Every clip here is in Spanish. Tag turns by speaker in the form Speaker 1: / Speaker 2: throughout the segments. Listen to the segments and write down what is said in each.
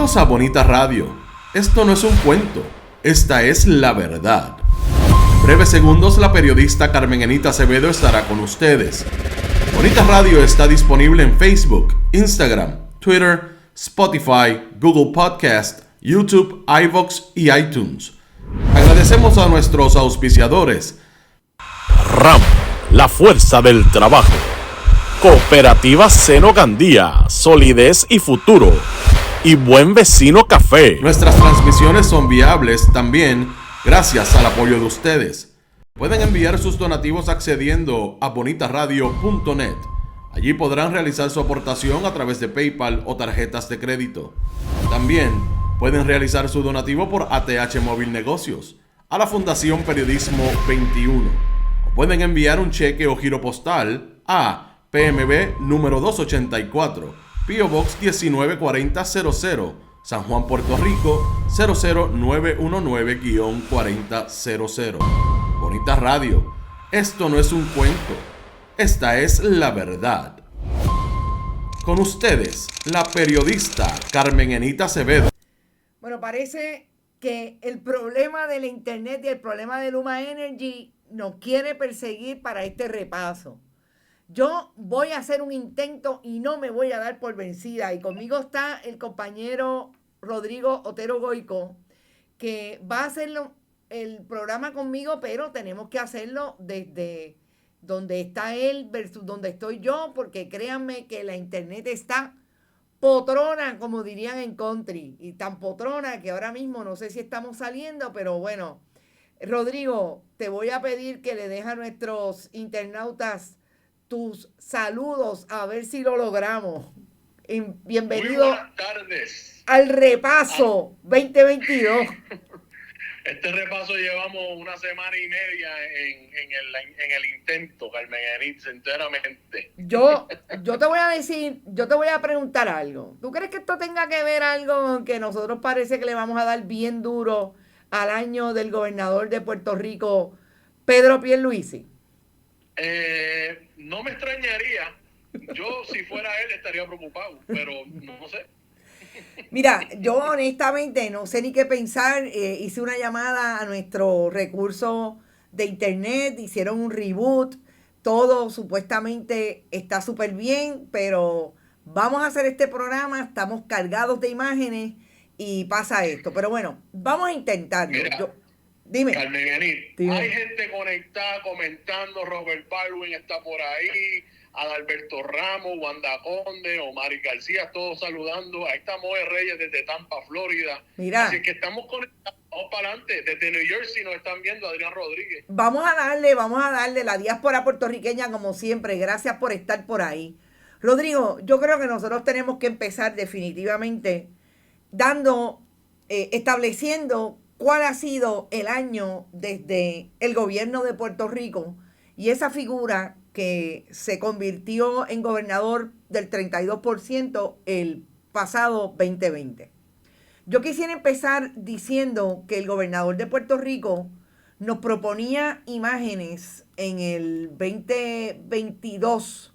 Speaker 1: Bienvenidos a Bonita Radio. Esto no es un cuento, esta es la verdad. En breves segundos la periodista Carmen Enita Acevedo estará con ustedes. Bonita Radio está disponible en Facebook, Instagram, Twitter, Spotify, Google Podcast, YouTube, iVoox y iTunes. Agradecemos a nuestros auspiciadores.
Speaker 2: RAM, la fuerza del trabajo. Cooperativa Seno Gandía, solidez y futuro. Y Buen Vecino Café.
Speaker 1: Nuestras transmisiones son viables también gracias al apoyo de ustedes. Pueden enviar sus donativos accediendo a bonitaradio.net. Allí podrán realizar su aportación a través de PayPal o tarjetas de crédito. También pueden realizar su donativo por ATH Móvil Negocios a la Fundación Periodismo 21. O pueden enviar un cheque o giro postal a PMB número 284, P.O. Box 194000, San Juan, Puerto Rico 00919-4000. Bonita Radio, esto no es un cuento, esta es la verdad. Con ustedes, la periodista Carmen Enita Acevedo.
Speaker 3: Bueno, parece que el problema de la internet y el problema de Luma Energy nos quiere perseguir para este repaso. Yo voy a hacer un intento y no me voy a dar por vencida. Y conmigo está el compañero Rodrigo Otero Goico, que va a hacerlo el programa conmigo, pero tenemos que hacerlo desde donde está él versus donde estoy yo, porque créanme que la internet está potrona, como dirían en country, y tan potrona que ahora mismo no sé si estamos saliendo, pero bueno, Rodrigo, te voy a pedir que le dejes a nuestros internautas tus saludos, a ver si lo logramos. Bienvenido.
Speaker 4: Muy buenas tardes
Speaker 3: al repaso 2022.
Speaker 4: Este repaso llevamos una semana y media en el intento, Carmen Enit, sinceramente.
Speaker 3: Yo te voy a decir, yo te voy a preguntar algo. ¿Tú crees que esto tenga que ver algo con que nosotros parece que le vamos a dar bien duro al año del gobernador de Puerto Rico, Pedro Pierluisi?
Speaker 4: No me extrañaría. Yo, si fuera él, estaría preocupado, pero no sé.
Speaker 3: Mira, yo honestamente no sé ni qué pensar. Hice una llamada a nuestro recurso de internet, hicieron un reboot, todo supuestamente está súper bien, pero vamos a hacer este programa, estamos cargados de imágenes y pasa esto. Pero bueno, vamos a intentarlo.
Speaker 4: Mira,
Speaker 3: dime.
Speaker 4: Carmen Enit,
Speaker 3: Dime.
Speaker 4: Hay gente conectada, comentando, Robert Baldwin está por ahí, Adalberto Ramos, Wanda Conde, Omar García, todos saludando. Ahí está Moe Reyes desde Tampa, Florida.
Speaker 3: Mira.
Speaker 4: Así que estamos conectados, vamos para adelante. Desde New Jersey nos están viendo Adrián Rodríguez.
Speaker 3: Vamos a darle la diáspora puertorriqueña como siempre. Gracias por estar por ahí. Rodrigo, yo creo que nosotros tenemos que empezar definitivamente estableciendo cuál ha sido el año desde el gobierno de Puerto Rico y esa figura que se convirtió en gobernador del 32% el pasado 2020. Yo quisiera empezar diciendo que el gobernador de Puerto Rico nos proponía imágenes en el 2022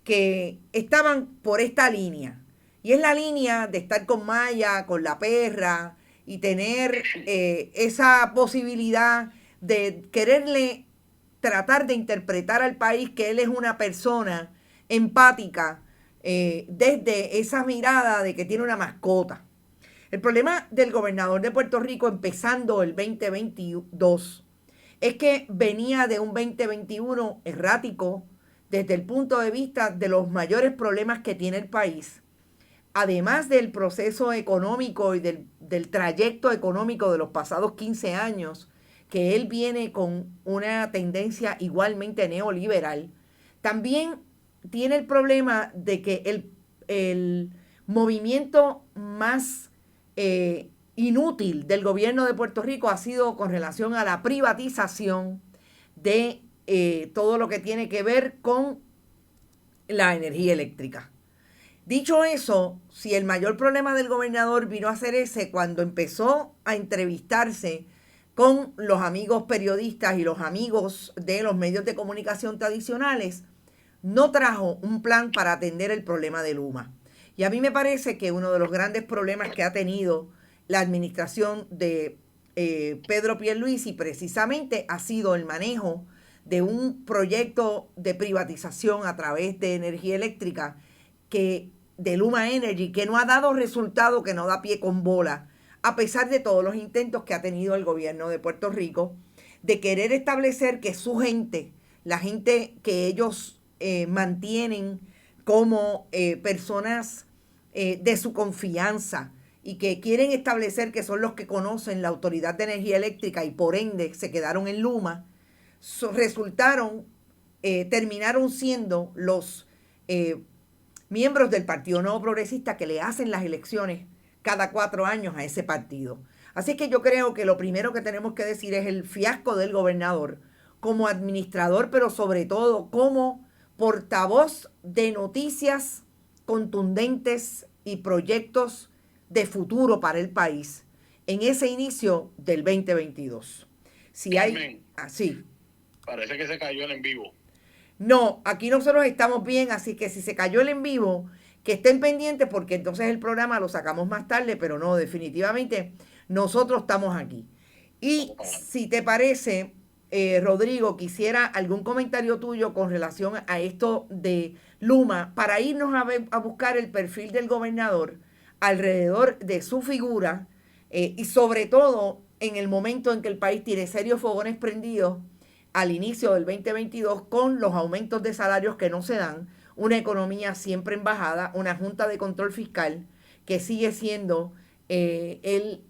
Speaker 3: que estaban por esta línea. Y es la línea de estar con Maya, con la perra y tener esa posibilidad de quererle tratar de interpretar al país que él es una persona empática desde esa mirada de que tiene una mascota. El problema del gobernador de Puerto Rico empezando el 2022 es que venía de un 2021 errático desde el punto de vista de los mayores problemas que tiene el país, además del proceso económico y del trayecto económico de los pasados 15 años, que él viene con una tendencia igualmente neoliberal. También tiene el problema de que el movimiento más inútil del gobierno de Puerto Rico ha sido con relación a la privatización de todo lo que tiene que ver con la energía eléctrica. Dicho eso, si el mayor problema del gobernador vino a ser ese cuando empezó a entrevistarse con los amigos periodistas y los amigos de los medios de comunicación tradicionales, no trajo un plan para atender el problema de Luma. Y a mí me parece que uno de los grandes problemas que ha tenido la administración de Pedro Pierluisi precisamente ha sido el manejo de un proyecto de privatización a través de energía eléctrica de Luma Energy, que no ha dado resultado, que no da pie con bola, a pesar de todos los intentos que ha tenido el gobierno de Puerto Rico de querer establecer que su gente, la gente que ellos mantienen como personas de su confianza y que quieren establecer que son los que conocen la Autoridad de Energía Eléctrica y por ende se quedaron en Luma, terminaron siendo los miembros del Partido Nuevo Progresista que le hacen las elecciones cada 4 años a ese partido. Así que yo creo que lo primero que tenemos que decir es el fiasco del gobernador como administrador, pero sobre todo como portavoz de noticias contundentes y proyectos de futuro para el país en ese inicio del 2022. Si hay así.
Speaker 4: Parece que se cayó el en vivo.
Speaker 3: No, aquí nosotros estamos bien, así que si se cayó el en vivo, que estén pendientes porque entonces el programa lo sacamos más tarde, pero no, definitivamente nosotros estamos aquí. Y si te parece, Rodrigo, quisiera algún comentario tuyo con relación a esto de Luma para irnos a buscar el perfil del gobernador alrededor de su figura y sobre todo en el momento en que el país tiene serios fogones prendidos al inicio del 2022 con los aumentos de salarios que no se dan, una economía siempre en bajada, una junta de control fiscal que sigue siendo el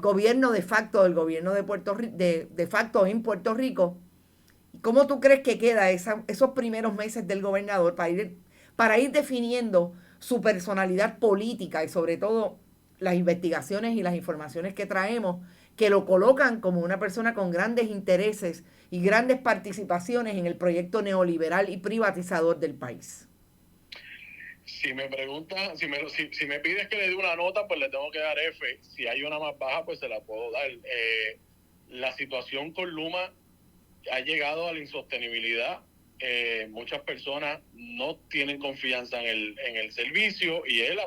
Speaker 3: gobierno de facto del gobierno de Puerto Rico, de facto en Puerto Rico. ¿Cómo tú crees que queda esos primeros meses del gobernador para ir definiendo su personalidad política y sobre todo las investigaciones y las informaciones que traemos que lo colocan como una persona con grandes intereses y grandes participaciones en el proyecto neoliberal y privatizador del país?
Speaker 4: Si me preguntas, si me pides que le dé una nota, pues le tengo que dar F. Si hay una más baja, pues se la puedo dar. La situación con Luma ha llegado a la insostenibilidad. Muchas personas no tienen confianza en el servicio y él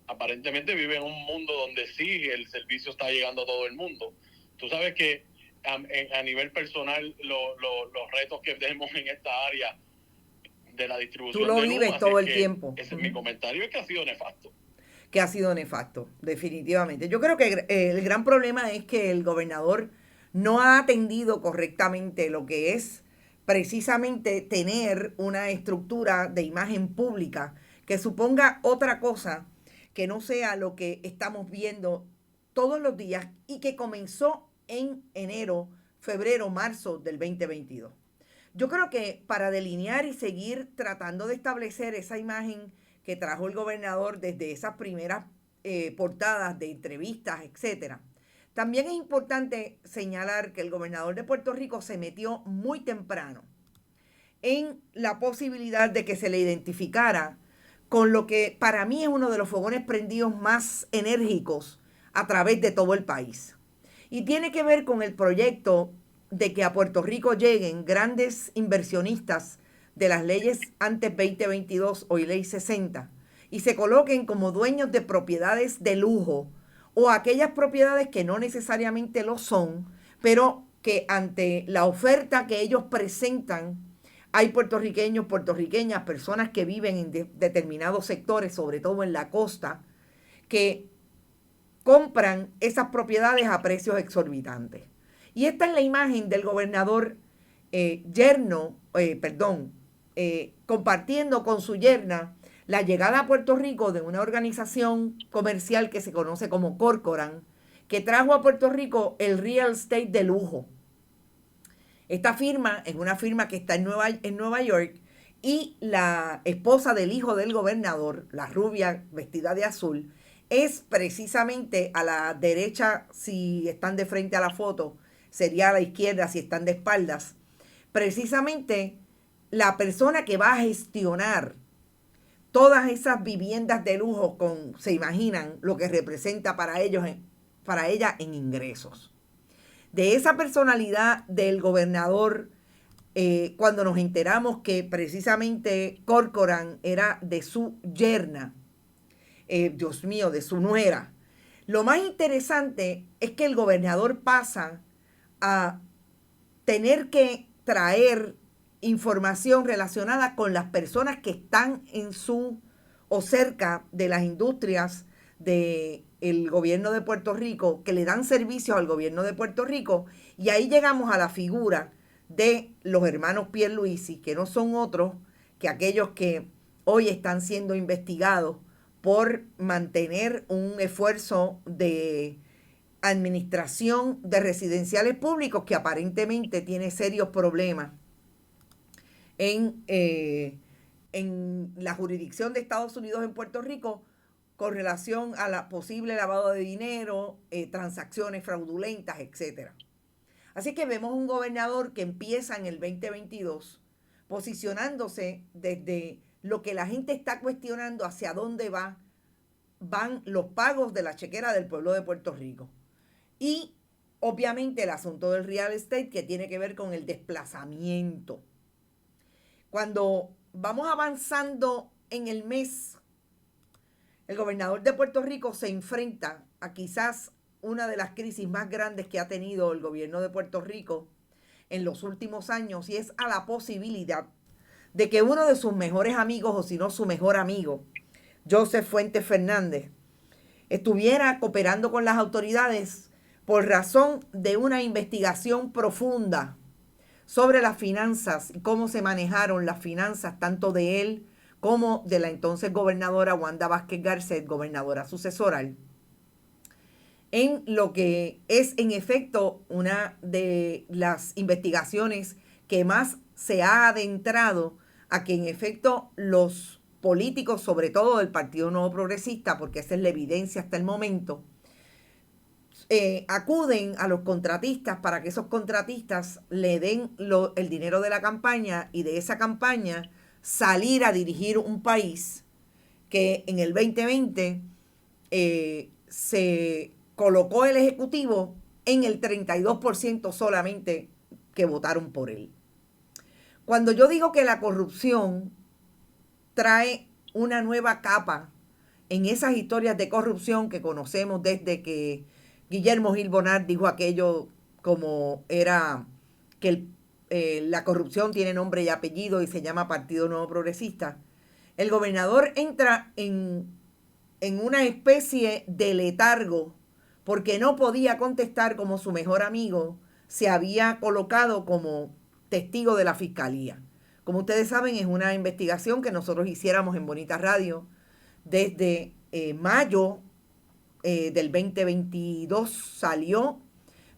Speaker 4: aparentemente vive en un mundo donde sí el servicio está llegando a todo el mundo. Tú sabes que a nivel personal los retos que tenemos en esta área de la distribución
Speaker 3: tú lo
Speaker 4: de
Speaker 3: vives
Speaker 4: Luma,
Speaker 3: todo el tiempo.
Speaker 4: Ese es mi comentario, es que ha sido nefasto.
Speaker 3: Que ha sido nefasto, definitivamente. Yo creo que el gran problema es que el gobernador no ha atendido correctamente lo que es precisamente tener una estructura de imagen pública que suponga otra cosa que no sea lo que estamos viendo todos los días y que comenzó en enero, febrero, marzo del 2022. Yo creo que para delinear y seguir tratando de establecer esa imagen que trajo el gobernador desde esas primeras portadas de entrevistas, etcétera, también es importante señalar que el gobernador de Puerto Rico se metió muy temprano en la posibilidad de que se le identificara con lo que para mí es uno de los fogones prendidos más enérgicos a través de todo el país. Y tiene que ver con el proyecto de que a Puerto Rico lleguen grandes inversionistas de las leyes antes 2022, hoy ley 60, y se coloquen como dueños de propiedades de lujo o aquellas propiedades que no necesariamente lo son, pero que ante la oferta que ellos presentan, hay puertorriqueños, puertorriqueñas, personas que viven en determinados sectores, sobre todo en la costa, que compran esas propiedades a precios exorbitantes. Y esta es la imagen del gobernador compartiendo con su yerna la llegada a Puerto Rico de una organización comercial que se conoce como Corcoran, que trajo a Puerto Rico el real estate de lujo. Esta firma es una firma que está en Nueva York y la esposa del hijo del gobernador, la rubia vestida de azul, es precisamente a la derecha si están de frente a la foto, sería a la izquierda si están de espaldas, precisamente la persona que va a gestionar todas esas viviendas de lujo se imaginan lo que representa para ella en ingresos. De esa personalidad del gobernador cuando nos enteramos que precisamente Corcoran era de su yerna, Dios mío, de su nuera. Lo más interesante es que el gobernador pasa a tener que traer información relacionada con las personas que están en su o cerca de las industrias del gobierno de Puerto Rico, que le dan servicios al gobierno de Puerto Rico, y ahí llegamos a la figura de los hermanos Pierluisi, que no son otros que aquellos que hoy están siendo investigados por mantener un esfuerzo de administración de residenciales públicos que aparentemente tiene serios problemas en la jurisdicción de Estados Unidos en Puerto Rico con relación a la posible lavado de dinero, transacciones fraudulentas, etc. Así que vemos un gobernador que empieza en el 2022 posicionándose desde lo que la gente está cuestionando hacia dónde van los pagos de la chequera del pueblo de Puerto Rico. Y obviamente el asunto del real estate, que tiene que ver con el desplazamiento. Cuando vamos avanzando en el mes, el gobernador de Puerto Rico se enfrenta a quizás una de las crisis más grandes que ha tenido el gobierno de Puerto Rico en los últimos años, y es a la posibilidad de que uno de sus mejores amigos, o si no su mejor amigo, Joseph Fuentes Fernández, estuviera cooperando con las autoridades por razón de una investigación profunda sobre las finanzas y cómo se manejaron las finanzas tanto de él como de la entonces gobernadora Wanda Vázquez Garcet, gobernadora sucesoral, en lo que es en efecto una de las investigaciones que más se ha adentrado a que en efecto los políticos, sobre todo del Partido Nuevo Progresista, porque esa es la evidencia hasta el momento, acuden a los contratistas para que esos contratistas le den el dinero de la campaña, y de esa campaña salir a dirigir un país que en el 2020 se colocó el Ejecutivo en el 32% solamente que votaron por él. Cuando yo digo que la corrupción trae una nueva capa en esas historias de corrupción que conocemos desde que Guillermo Gil Bonart dijo aquello como era que la corrupción tiene nombre y apellido y se llama Partido Nuevo Progresista, el gobernador entra en una especie de letargo porque no podía contestar como su mejor amigo se había colocado como testigo de la fiscalía. Como ustedes saben, es una investigación que nosotros hiciéramos en Bonita Radio desde mayo del 2022. Salió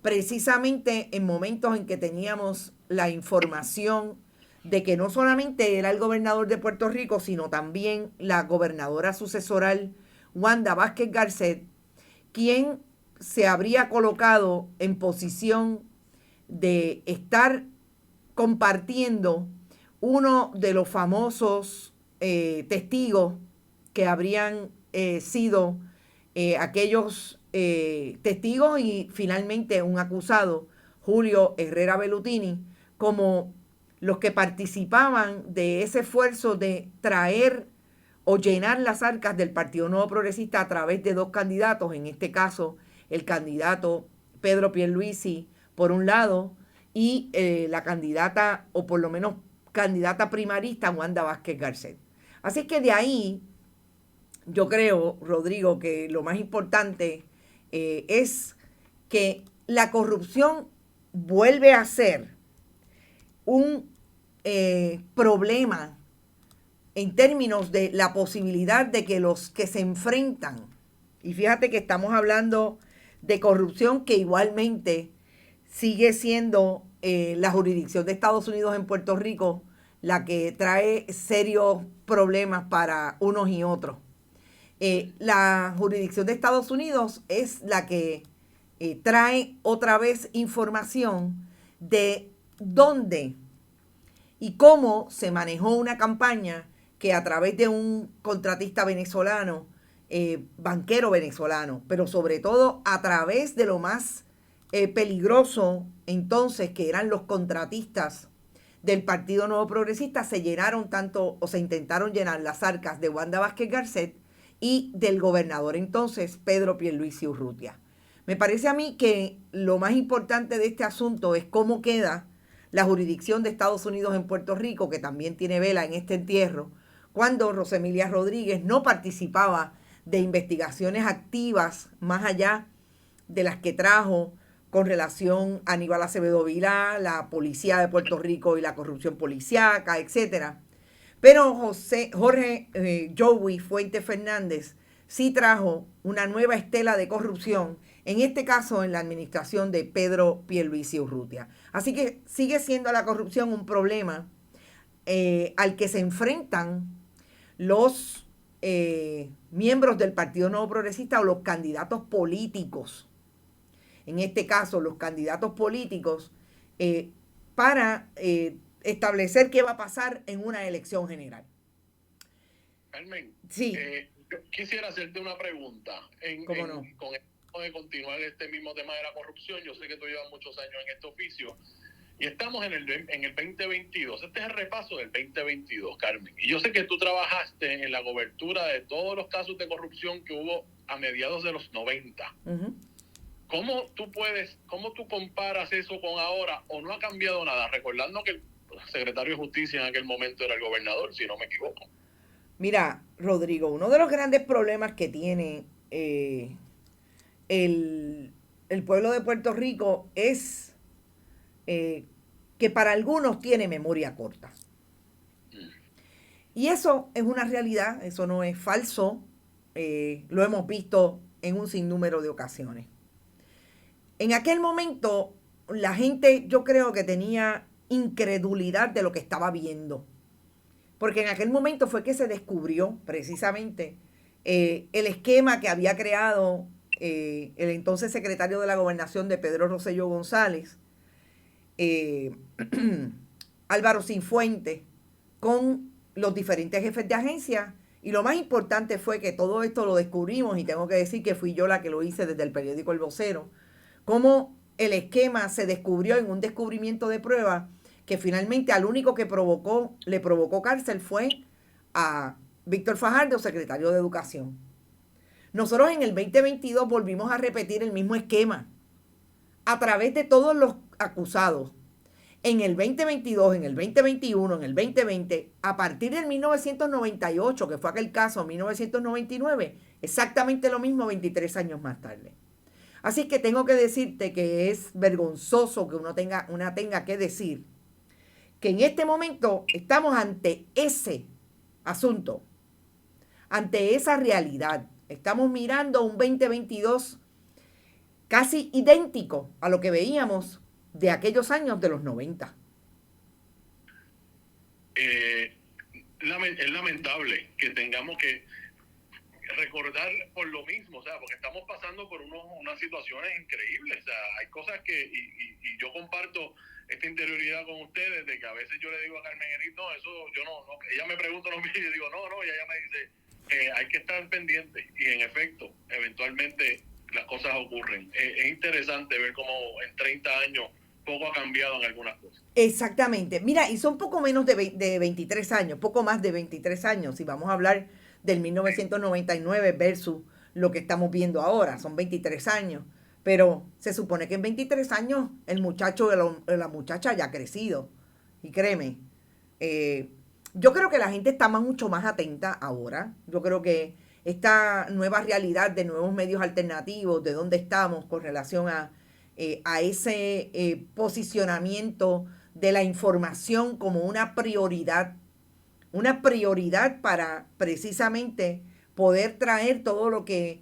Speaker 3: precisamente en momentos en que teníamos la información de que no solamente era el gobernador de Puerto Rico, sino también la gobernadora sucesoral Wanda Vázquez Garcet, quien se habría colocado en posición de estar compartiendo uno de los famosos testigos que habrían sido aquellos testigos y finalmente un acusado, Julio Herrera Bellutini, como los que participaban de ese esfuerzo de traer o llenar las arcas del Partido Nuevo Progresista a través de dos candidatos, en este caso el candidato Pedro Pierluisi por un lado y la candidata, o por lo menos candidata primarista, Wanda Vázquez Garcet. Así que de ahí yo creo, Rodrigo, que lo más importante es que la corrupción vuelve a ser un problema en términos de la posibilidad de que los que se enfrentan, y fíjate que estamos hablando de corrupción que igualmente sigue siendo la jurisdicción de Estados Unidos en Puerto Rico la que trae serios problemas para unos y otros. La jurisdicción de Estados Unidos es la que trae otra vez información de dónde y cómo se manejó una campaña que a través de un contratista venezolano, banquero venezolano, pero sobre todo a través de lo más peligroso entonces, que eran los contratistas del Partido Nuevo Progresista se llenaron tanto, o se intentaron llenar las arcas de Wanda Vázquez Garcet y del gobernador entonces, Pedro Pierluisi Urrutia. Me parece a mí que lo más importante de este asunto es cómo queda la jurisdicción de Estados Unidos en Puerto Rico, que también tiene vela en este entierro, cuando Rosemilia Rodríguez no participaba de investigaciones activas más allá de las que trajo con relación a Aníbal Acevedo Vilá, la policía de Puerto Rico y la corrupción policíaca, etcétera. Pero Jorge Joey Fuentes Fernández sí trajo una nueva estela de corrupción, en este caso en la administración de Pedro Pierluisi Urrutia. Así que sigue siendo la corrupción un problema al que se enfrentan los miembros del Partido Nuevo Progresista o los candidatos políticos. En este caso, los candidatos políticos para establecer qué va a pasar en una elección general.
Speaker 4: Carmen,
Speaker 3: sí.
Speaker 4: Yo quisiera hacerte una pregunta.
Speaker 3: ¿Cómo no?
Speaker 4: Con esto de continuar este mismo tema de la corrupción, yo sé que tú llevas muchos años en este oficio y estamos en el 2022. Este es el repaso del 2022, Carmen. Y yo sé que tú trabajaste en la cobertura de todos los casos de corrupción que hubo a mediados de los 90. Uh-huh. ¿Cómo tú comparas eso con ahora o no ha cambiado nada? Recordando que el secretario de Justicia en aquel momento era el gobernador, si no me equivoco.
Speaker 3: Mira, Rodrigo, uno de los grandes problemas que tiene el pueblo de Puerto Rico es que para algunos tiene memoria corta. Y eso es una realidad, eso no es falso, lo hemos visto en un sinnúmero de ocasiones. En aquel momento, la gente, yo creo que tenía incredulidad de lo que estaba viendo. Porque en aquel momento fue que se descubrió precisamente el esquema que había creado el entonces secretario de la Gobernación de Pedro Rosselló González, Álvaro Cifuentes, con los diferentes jefes de agencia. Y lo más importante fue que todo esto lo descubrimos, y tengo que decir que fui yo la que lo hice desde el periódico El Vocero, cómo el esquema se descubrió en un descubrimiento de prueba que finalmente al único que le provocó cárcel fue a Víctor Fajardo, secretario de Educación. Nosotros en el 2022 volvimos a repetir el mismo esquema a través de todos los acusados. En el 2022, en el 2021, en el 2020, a partir del 1998, que fue aquel caso, 1999, exactamente lo mismo 23 años más tarde. Así que tengo que decirte que es vergonzoso que una tenga que decir que en este momento estamos ante ese asunto, ante esa realidad. Estamos mirando un 2022 casi idéntico a lo que veíamos de aquellos años de los 90.
Speaker 4: Es lamentable que tengamos que recordar por lo mismo, o sea, porque estamos pasando por unas situaciones increíbles, o sea, hay cosas que, y yo comparto esta interioridad con ustedes, de que a veces yo le digo a Carmen Enrique, no, eso yo no, ella me pregunta lo mismo y yo digo, no, y ella me dice, hay que estar pendiente, y en efecto, eventualmente las cosas ocurren. Es interesante ver cómo en 30 años poco ha cambiado en algunas cosas.
Speaker 3: Exactamente, mira, y son poco menos de 23 años, poco más de 23 años, si vamos a hablar del 1999 versus lo que estamos viendo ahora, son 23 años, pero se supone que en 23 años el muchacho o la muchacha ya ha crecido, y créeme, yo creo que la gente está mucho más atenta ahora, yo creo que esta nueva realidad de nuevos medios alternativos, de dónde estamos con relación a ese posicionamiento de la información como una prioridad para precisamente poder traer todo lo que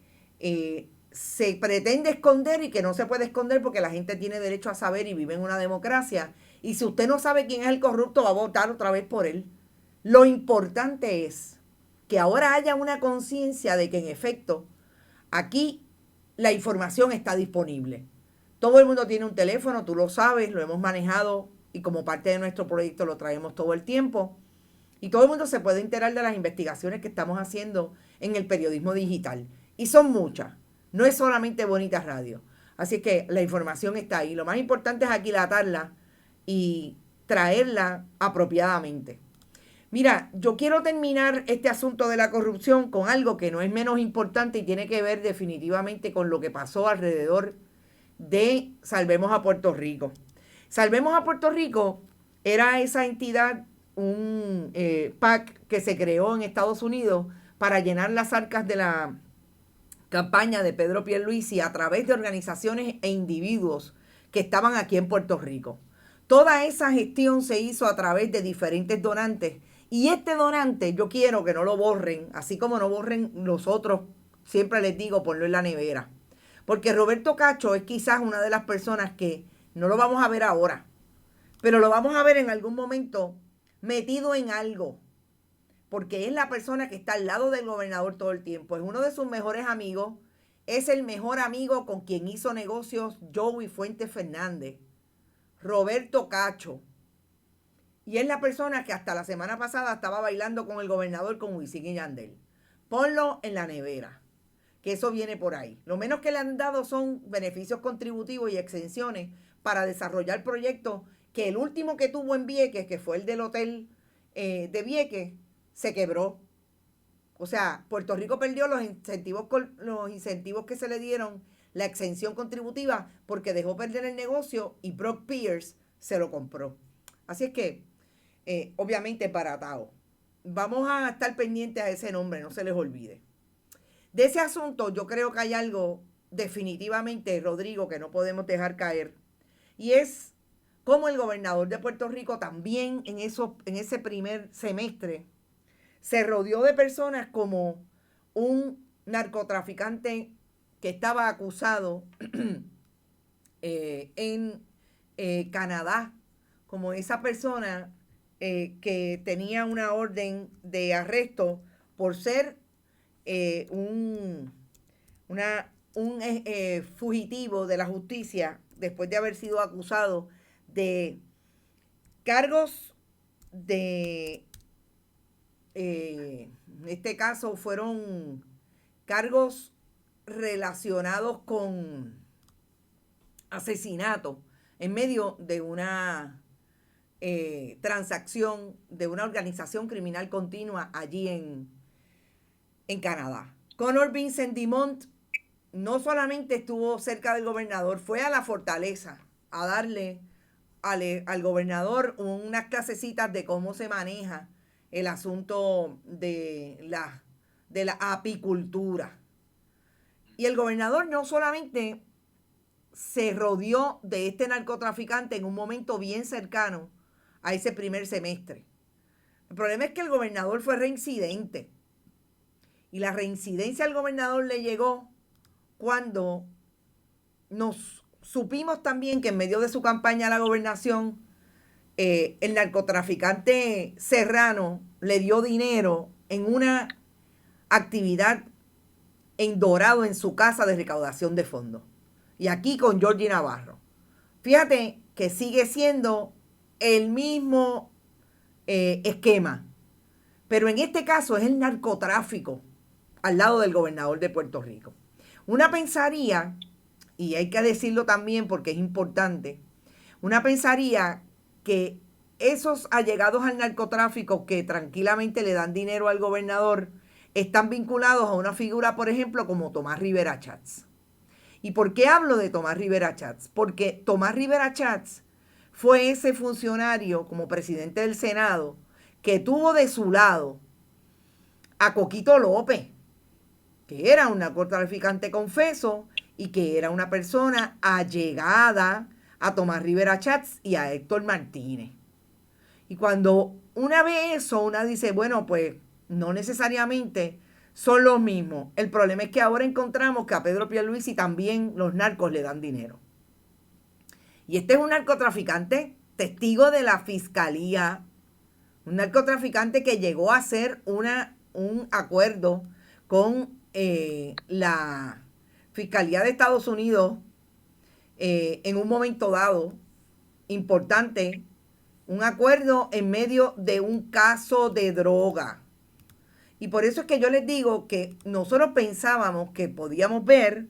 Speaker 3: se pretende esconder y que no se puede esconder, porque la gente tiene derecho a saber y vive en una democracia. Y si usted no sabe quién es el corrupto, va a votar otra vez por él. Lo importante es que ahora haya una conciencia de que en efecto aquí la información está disponible. Todo el mundo tiene un teléfono, tú lo sabes, lo hemos manejado y como parte de nuestro proyecto lo traemos todo el tiempo. Y todo el mundo se puede enterar de las investigaciones que estamos haciendo en el periodismo digital. Y son muchas. No es solamente Bonita Radio. Así que la información está ahí. Lo más importante es aquilatarla y traerla apropiadamente. Mira, yo quiero terminar este asunto de la corrupción con algo que no es menos importante y tiene que ver definitivamente con lo que pasó alrededor de Salvemos a Puerto Rico. Salvemos a Puerto Rico era esa entidad, un PAC que se creó en Estados Unidos para llenar las arcas de la campaña de Pedro Pierluisi a través de organizaciones e individuos que estaban aquí en Puerto Rico. Toda esa gestión se hizo a través de diferentes donantes y este donante yo quiero que no lo borren, así como no borren los otros, siempre les digo ponlo en la nevera, porque Roberto Cacho es quizás una de las personas que no lo vamos a ver ahora, pero lo vamos a ver en algún momento metido en algo, porque es la persona que está al lado del gobernador todo el tiempo, es uno de sus mejores amigos, es el mejor amigo con quien hizo negocios Joey Fuentes Fernández, Roberto Cacho, y es la persona que hasta la semana pasada estaba bailando con el gobernador con Wisin y Yandel. Ponlo en la nevera, que eso viene por ahí. Lo menos que le han dado son beneficios contributivos y exenciones para desarrollar proyectos, que el último que tuvo en Vieques, que fue el del hotel de Vieques, se quebró. O sea, Puerto Rico perdió los incentivos que se le dieron, la exención contributiva, porque dejó perder el negocio y Brock Pierce se lo compró. Así es que, obviamente, baratado. Vamos a estar pendientes a ese nombre, no se les olvide. De ese asunto, yo creo que hay algo definitivamente, Rodrigo, que no podemos dejar caer. Y es cómo el gobernador de Puerto Rico también en ese primer semestre se rodeó de personas como un narcotraficante que estaba acusado en Canadá, como esa persona que tenía una orden de arresto por ser un fugitivo de la justicia después de haber sido acusado de cargos de, en este caso fueron cargos relacionados con asesinato en medio de una transacción de una organización criminal continua allí en Canadá. Conor Vincent Dumont no solamente estuvo cerca del gobernador, fue a la fortaleza a darle al gobernador unas clasecitas de cómo se maneja el asunto de la apicultura. Y el gobernador no solamente se rodeó de este narcotraficante en un momento bien cercano a ese primer semestre. El problema es que el gobernador fue reincidente. Y la reincidencia al gobernador le llegó cuando nos supimos también que en medio de su campaña a la gobernación, el narcotraficante Serrano le dio dinero en una actividad en Dorado en su casa de recaudación de fondos. Y aquí con Georgie Navarro. Fíjate que sigue siendo el mismo esquema. Pero en este caso es el narcotráfico al lado del gobernador de Puerto Rico. Una pensaría, y hay que decirlo también porque es importante, una pensaría que esos allegados al narcotráfico que tranquilamente le dan dinero al gobernador están vinculados a una figura, por ejemplo, como Tomás Rivera Chats. ¿Y por qué hablo de Tomás Rivera Chats? Porque Tomás Rivera Chats fue ese funcionario como presidente del Senado que tuvo de su lado a Coquito López, que era un narcotraficante confeso y que era una persona allegada a Tomás Rivera Chats y a Héctor Martínez. Y cuando una ve eso, una dice, bueno, pues no necesariamente son los mismos. El problema es que ahora encontramos que a Pedro Pierluisi también los narcos le dan dinero. Y este es un narcotraficante testigo de la fiscalía, un narcotraficante que llegó a hacer un acuerdo con la Fiscalía de Estados Unidos en un momento dado importante, un acuerdo en medio de un caso de droga. Y por eso es que yo les digo que nosotros pensábamos que podíamos ver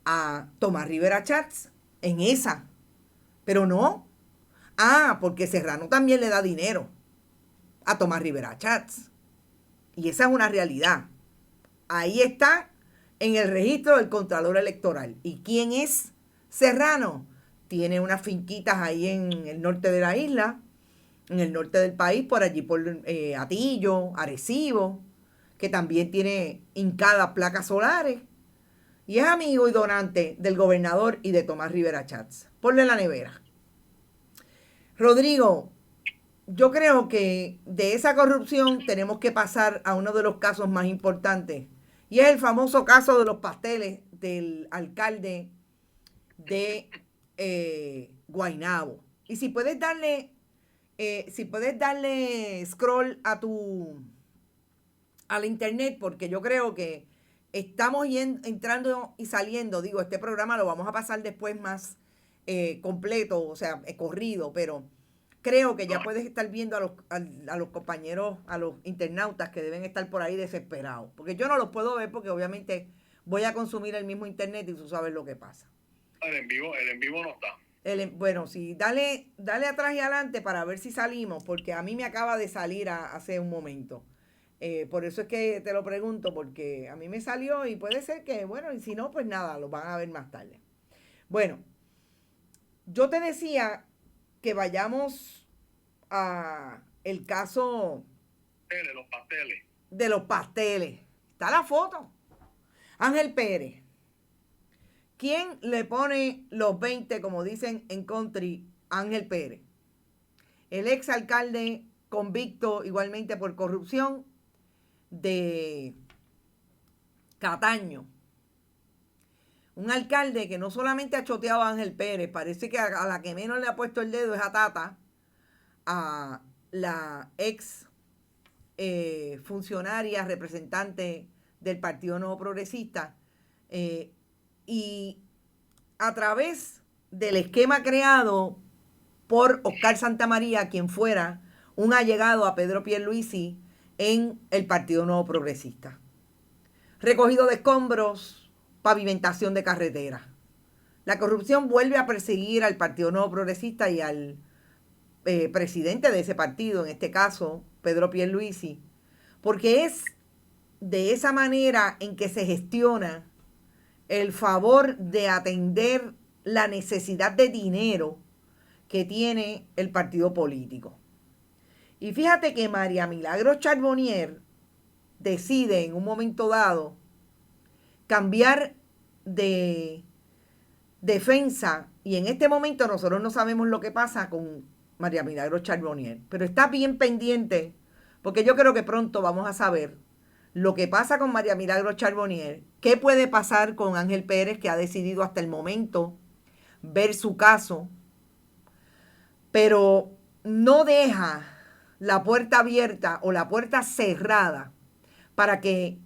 Speaker 3: a Tomás Rivera Chats en esa, pero no. Ah, porque Serrano también le da dinero a Tomás Rivera Chats. Y esa es una realidad. Ahí está en el registro del Contralor Electoral. ¿Y quién es Serrano? Tiene unas finquitas ahí en el norte de la isla, en el norte del país, por allí por Atillo, Arecibo, que también tiene hincadas placas solares. Y es amigo y donante del gobernador y de Tomás Rivera Chats. Ponle la nevera. Rodrigo, yo creo que de esa corrupción tenemos que pasar a uno de los casos más importantes. Y es el famoso caso de los pasteles del alcalde de Guaynabo. Y si puedes darle scroll a la internet, porque yo creo que estamos entrando y saliendo. Digo, este programa lo vamos a pasar después más completo, o sea, corrido, pero creo que ya puedes estar viendo a los compañeros, a los internautas que deben estar por ahí desesperados. Porque yo no los puedo ver porque obviamente voy a consumir el mismo internet y tú sabes lo que pasa.
Speaker 4: El en vivo no está.
Speaker 3: Bueno, sí, dale atrás y adelante para ver si salimos, porque a mí me acaba de salir hace un momento. Por eso es que te lo pregunto, porque a mí me salió y puede ser que, bueno, y si no, pues nada, lo van a ver más tarde. Bueno, yo te decía que vayamos a el caso de los pasteles. Está la foto. Ángel Pérez. ¿Quién le pone los 20, como dicen en country? Ángel Pérez. El ex alcalde convicto igualmente por corrupción de Cataño. Un alcalde que no solamente ha choteado a Ángel Pérez, parece que a la que menos le ha puesto el dedo es a Tata, a la ex funcionaria representante del Partido Nuevo Progresista, y a través del esquema creado por Oscar Santamaría, quien fuera un allegado a Pedro Pierluisi en el Partido Nuevo Progresista. Recogido de escombros, pavimentación de carretera. La corrupción vuelve a perseguir al Partido Nuevo Progresista y al presidente de ese partido, en este caso Pedro Pierluisi, porque es de esa manera en que se gestiona el favor de atender la necesidad de dinero que tiene el partido político. Y fíjate que María Milagros Charbonnier decide en un momento dado cambiar de defensa, y en este momento nosotros no sabemos lo que pasa con María Milagros Charbonnier, pero está bien pendiente, porque yo creo que pronto vamos a saber lo que pasa con María Milagros Charbonnier, qué puede pasar con Ángel Pérez, que ha decidido hasta el momento ver su caso, pero no deja la puerta abierta o la puerta cerrada para que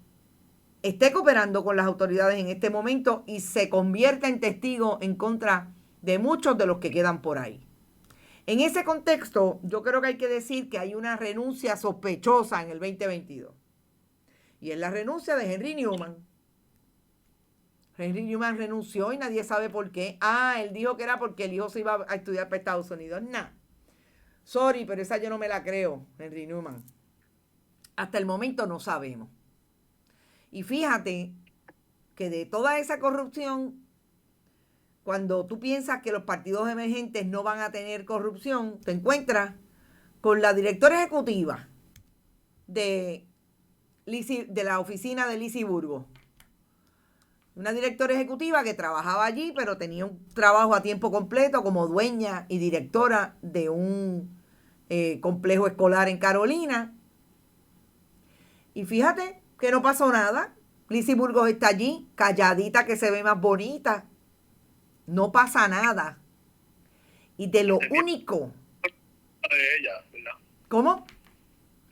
Speaker 3: esté cooperando con las autoridades en este momento y se convierta en testigo en contra de muchos de los que quedan por ahí. En ese contexto, yo creo que hay que decir que hay una renuncia sospechosa en el 2022. Y es la renuncia de Henry Newman. Henry Newman renunció y nadie sabe por qué. Él dijo que era porque el hijo se iba a estudiar para Estados Unidos. Sorry, pero esa yo no me la creo, Henry Newman. Hasta el momento no sabemos. Y fíjate que de toda esa corrupción, cuando tú piensas que los partidos emergentes no van a tener corrupción, te encuentras con la directora ejecutiva de la oficina de Lizy Burgos. Una directora ejecutiva que trabajaba allí, pero tenía un trabajo a tiempo completo como dueña y directora de un complejo escolar en Carolina. Y fíjate que no pasó nada. Lizy Burgos está allí, calladita, que se ve más bonita. No pasa nada. Y de lo único...
Speaker 4: De ella, ¿verdad?
Speaker 3: ¿Cómo?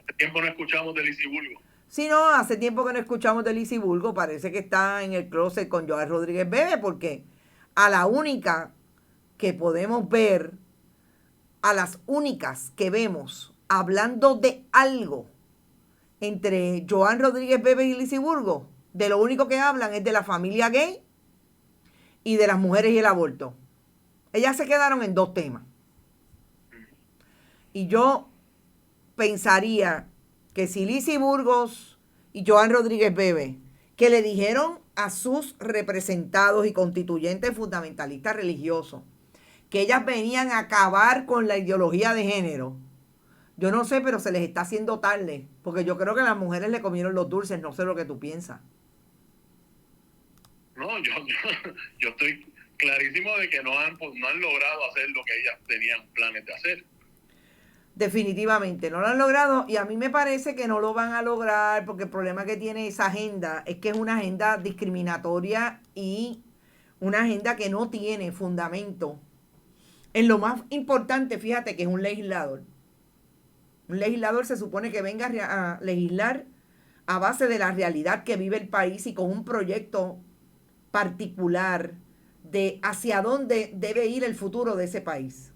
Speaker 4: Hace tiempo no escuchamos de Lizy Burgos.
Speaker 3: Sí, no, hace tiempo que no escuchamos de Lizy Burgos. Parece que está en el closet con Joan Rodríguez Bebe, porque a la única que podemos ver, a las únicas que vemos hablando de algo entre Joan Rodríguez Bebe y Lizy Burgos, de lo único que hablan es de la familia gay y de las mujeres y el aborto. Ellas se quedaron en dos temas. Y yo pensaría que si Lizy Burgos y Joan Rodríguez Bebe, que le dijeron a sus representados y constituyentes fundamentalistas religiosos que ellas venían a acabar con la ideología de género, yo no sé, pero se les está haciendo tarde, porque yo creo que las mujeres le comieron los dulces, no sé lo que tú piensas.
Speaker 4: No, yo estoy clarísimo de que no han logrado hacer lo que ellas tenían planes de hacer.
Speaker 3: Definitivamente no lo han logrado, y a mí me parece que no lo van a lograr porque el problema que tiene esa agenda es que es una agenda discriminatoria y una agenda que no tiene fundamento en lo más importante. Fíjate que es un legislador. Un legislador se supone que venga a legislar a base de la realidad que vive el país y con un proyecto particular de hacia dónde debe ir el futuro de ese país.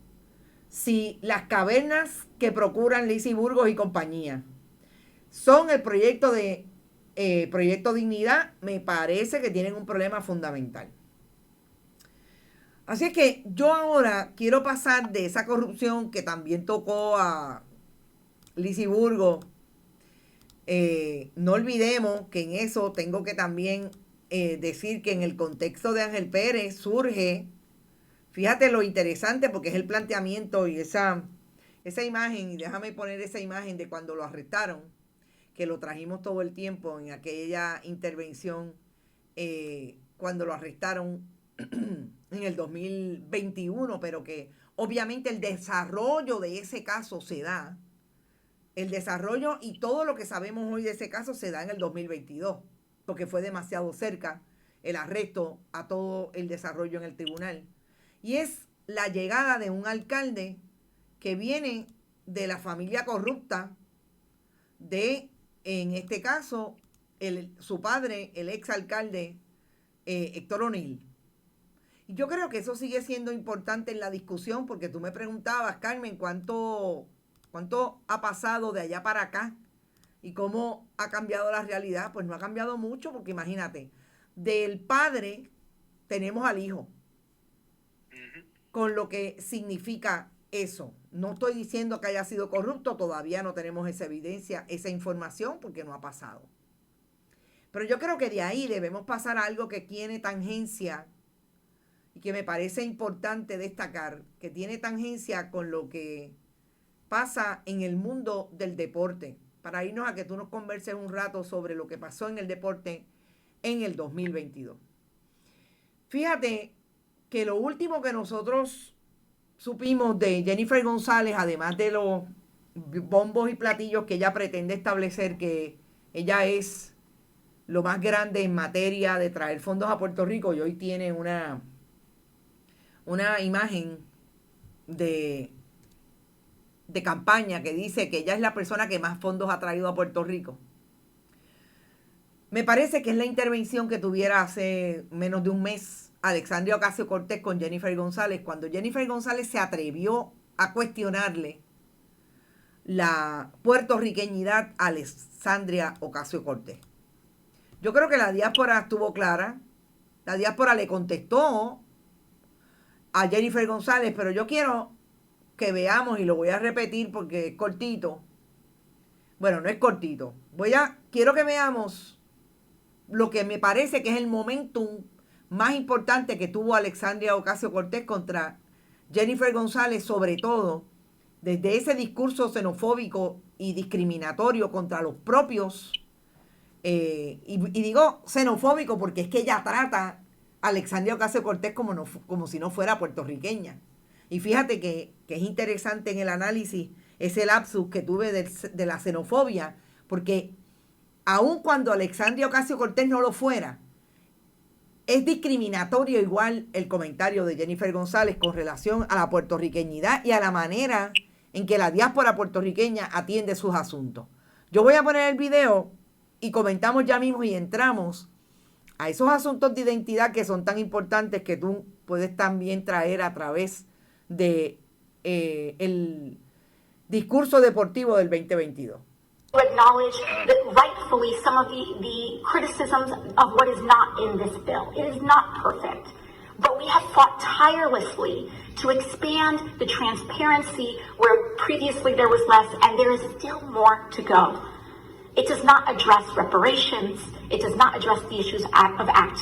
Speaker 3: Si las cavernas que procuran Lizy Burgos y compañía son el proyecto de Proyecto Dignidad, me parece que tienen un problema fundamental. Así es que yo ahora quiero pasar de esa corrupción que también tocó a Lizy Burgos. No olvidemos que en eso tengo que también decir que en el contexto de Ángel Pérez surge, fíjate lo interesante, porque es el planteamiento y esa imagen, y déjame poner esa imagen de cuando lo arrestaron, que lo trajimos todo el tiempo en aquella intervención, cuando lo arrestaron en el 2021, pero que obviamente el desarrollo de ese caso se da, el desarrollo y todo lo que sabemos hoy de ese caso se da en el 2022, porque fue demasiado cerca el arresto a todo el desarrollo en el tribunal. Y es la llegada de un alcalde que viene de la familia corrupta de, en este caso, su padre, el exalcalde Héctor O'Neill. Y yo creo que eso sigue siendo importante en la discusión, porque tú me preguntabas, Carmen, ¿cuánto ha pasado de allá para acá? ¿Y cómo ha cambiado la realidad? Pues no ha cambiado mucho, porque imagínate, del padre tenemos al hijo, con lo que significa eso. No estoy diciendo que haya sido corrupto, todavía no tenemos esa evidencia, esa información, porque no ha pasado. Pero yo creo que de ahí debemos pasar a algo que tiene tangencia y que me parece importante destacar, que tiene tangencia con lo que pasa en el mundo del deporte, para irnos a que tú nos converses un rato sobre lo que pasó en el deporte en el 2022. Fíjate que lo último que nosotros supimos de Jennifer González, además de los bombos y platillos que ella pretende establecer, que ella es lo más grande en materia de traer fondos a Puerto Rico, y hoy tiene una imagen de campaña que dice que ella es la persona que más fondos ha traído a Puerto Rico. Me parece que es la intervención que tuviera hace menos de un mes Alexandria Ocasio-Cortez con Jennifer González, cuando Jennifer González se atrevió a cuestionarle la puertorriqueñidad a Alexandria Ocasio-Cortez. Yo creo que la diáspora estuvo clara, la diáspora le contestó a Jennifer González, pero yo quiero que veamos, y lo voy a repetir porque es cortito. Bueno, no es cortito. Quiero que veamos lo que me parece que es el momentum más importante que tuvo Alexandria Ocasio-Cortez contra Jennifer González, sobre todo desde ese discurso xenofóbico y discriminatorio contra los propios, y digo xenofóbico porque es que ella trata a Alexandria Ocasio-Cortez como si no fuera puertorriqueña. Y fíjate que es interesante en el análisis ese lapsus que tuve de la xenofobia, porque aun cuando Alexandria Ocasio-Cortez no lo fuera, es discriminatorio igual el comentario de Jennifer González con relación a la puertorriqueñidad y a la manera en que la diáspora puertorriqueña atiende sus asuntos. Yo voy a poner el video y comentamos ya mismo y entramos a esos asuntos de identidad que son tan importantes, que tú puedes también traer a través de el discurso deportivo del 2022.
Speaker 5: Acknowledge that rightfully some of the criticisms of what is not in this bill. It is not perfect, but we have fought tirelessly to expand the transparency where previously there was less, and there is still more to go. It does not address reparations. It does not address the issues of Act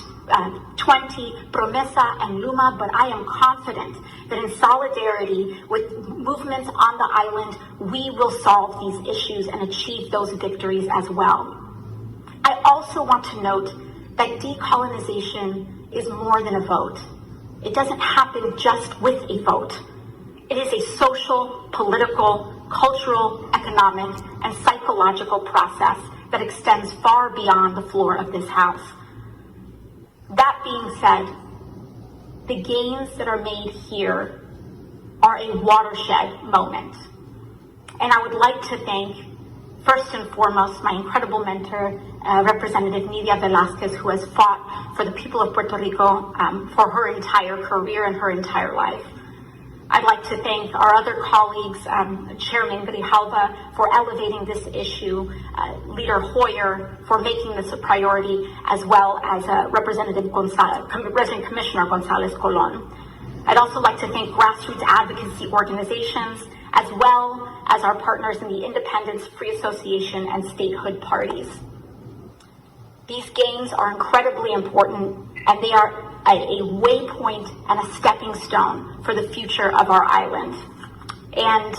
Speaker 5: 20, Promesa, and Luma, but I am confident that in solidarity with movements on the island, we will solve these issues and achieve those victories as well. I also want to note that decolonization is more than a vote. It doesn't happen just with a vote. It is a social, political, cultural, economic, and psychological process that extends far beyond the floor of this House. That being said, the gains that are made here are a watershed moment. And I would like to thank, first and foremost, my incredible mentor, Representative Nidia Velázquez, who has fought for the people of Puerto Rico for her entire career and her entire life. I'd like to thank our other colleagues, Chairman Grijalva for elevating this issue, Leader Hoyer for making this a priority, as well as Representative Commissioner Gonzalez Colon. I'd also like to thank grassroots advocacy organizations, as well as our partners in the Independence, Free Association, and statehood parties. These gains are incredibly important, and they are a waypoint and a stepping stone for the future of our island. And,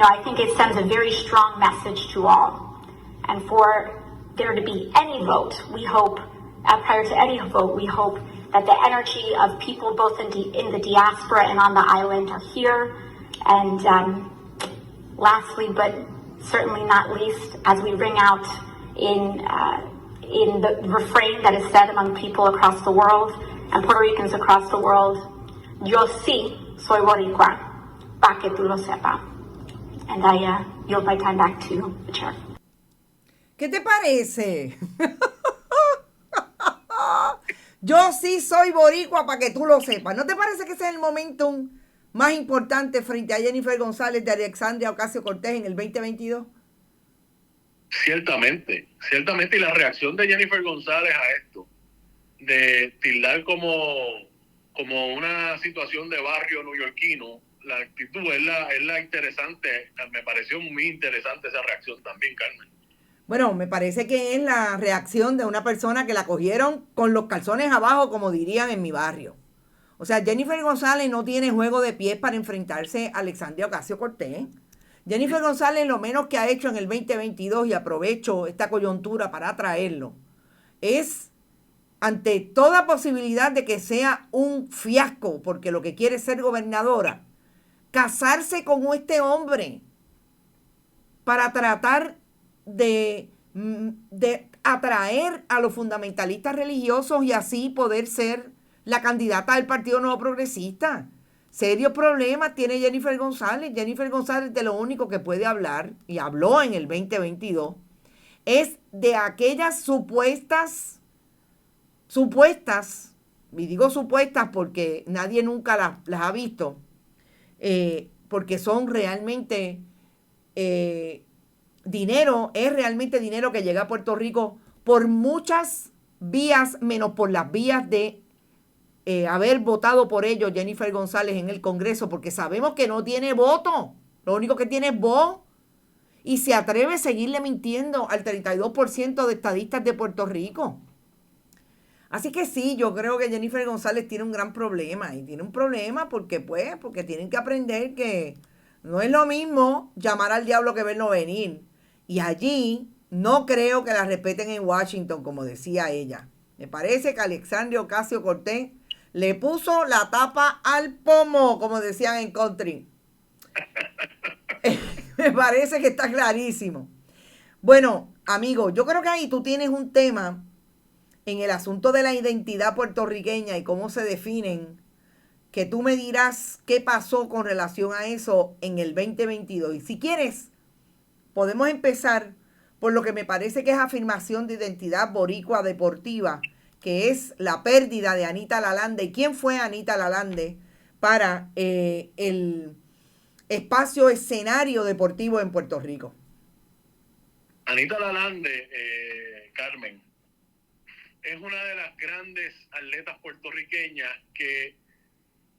Speaker 5: I think it sends a very strong message to all. And for there to be any vote, we hope, prior to any vote, we hope that the energy of people both in the diaspora and on the island are here. And lastly, but certainly not least, as we ring out in the refrain that is said among people across the world and Puerto Ricans across the world, yo sí soy boricua, pa' que tú lo sepa. And I yield my time back to the chair.
Speaker 3: ¿Qué te parece? Yo sí soy boricua, para que tú lo sepas. ¿No te parece que ese es el momentum más importante frente a Jennifer González de Alexandria Ocasio-Cortez en el 2022?
Speaker 4: Ciertamente, y la reacción de Jennifer González a esto, de tildar como una situación de barrio neoyorquino, la actitud es la interesante. Me pareció muy interesante esa reacción también, Carmen.
Speaker 3: Bueno, me parece que es la reacción de una persona que la cogieron con los calzones abajo, como dirían en mi barrio. O sea, Jennifer González no tiene juego de pies para enfrentarse a Alexandria Ocasio-Cortez. Jennifer González lo menos que ha hecho en el 2022, y aprovecho esta coyuntura para traerlo, es, ante toda posibilidad de que sea un fiasco, porque lo que quiere es ser gobernadora, casarse con este hombre para tratar de atraer a los fundamentalistas religiosos y así poder ser la candidata del Partido Nuevo Progresista. Serios problemas tiene Jennifer González. Jennifer González de lo único que puede hablar, y habló en el 2022, es de aquellas supuestas, y digo supuestas porque nadie nunca las ha visto, porque son realmente dinero, es realmente dinero que llega a Puerto Rico por muchas vías, menos por las vías de haber votado por ellos Jennifer González en el Congreso, porque sabemos que no tiene voto, lo único que tiene es voz, y se atreve a seguirle mintiendo al 32% de estadistas de Puerto Rico. Así que sí, yo creo que Jennifer González tiene un gran problema, y tiene un problema porque tienen que aprender que no es lo mismo llamar al diablo que verlo venir, y allí no creo que la respeten en Washington, como decía ella. Me parece que Alexandria Ocasio-Cortez le puso la tapa al pomo, como decían en country. Me parece que está clarísimo. Bueno, amigo, yo creo que ahí tú tienes un tema en el asunto de la identidad puertorriqueña y cómo se definen, que tú me dirás qué pasó con relación a eso en el 2022. Y si quieres, podemos empezar por lo que me parece que es afirmación de identidad boricua deportiva, que es la pérdida de Anita Lalande. ¿Y quién fue Anita Lalande para el espacio escenario deportivo en Puerto Rico?
Speaker 4: Anita Lalande, Carmen, es una de las grandes atletas puertorriqueñas que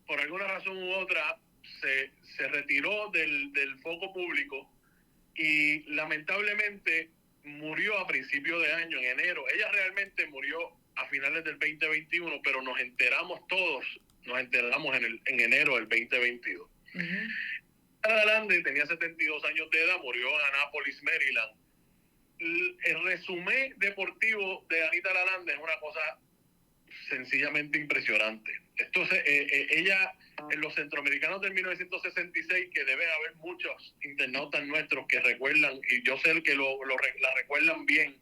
Speaker 4: por alguna razón u otra se retiró del foco público y lamentablemente murió a principios de año, en enero. Ella realmente murió a finales del 2021, pero nos enteramos en enero del 2022. Anita Lalande tenía 72 años de edad, murió en Annapolis, Maryland. El resumen deportivo de Anita Lalande es una cosa sencillamente impresionante. Entonces, ella, en los centroamericanos del 1966, que deben haber muchos internautas nuestros que recuerdan, y yo sé que la recuerdan bien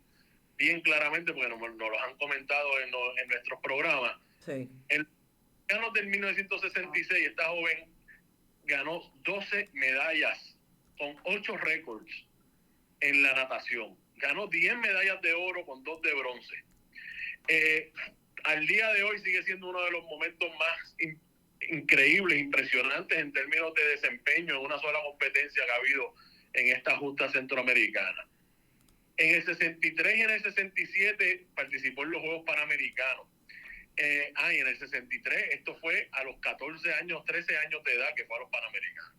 Speaker 4: claramente, porque nos los han comentado en nuestros programas.
Speaker 3: Sí.
Speaker 4: En los centroamericanos del 1966, esta joven ganó 12 medallas con 8 récords en la natación. Ganó 10 medallas de oro con 2 de bronce. Al día de hoy sigue siendo uno de los momentos más increíbles, impresionantes en términos de desempeño en una sola competencia que ha habido en esta justa centroamericana. En el 63 y en el 67 participó en los Juegos Panamericanos. Y en el 63, esto fue a los 13 años de edad que fue a los Panamericanos.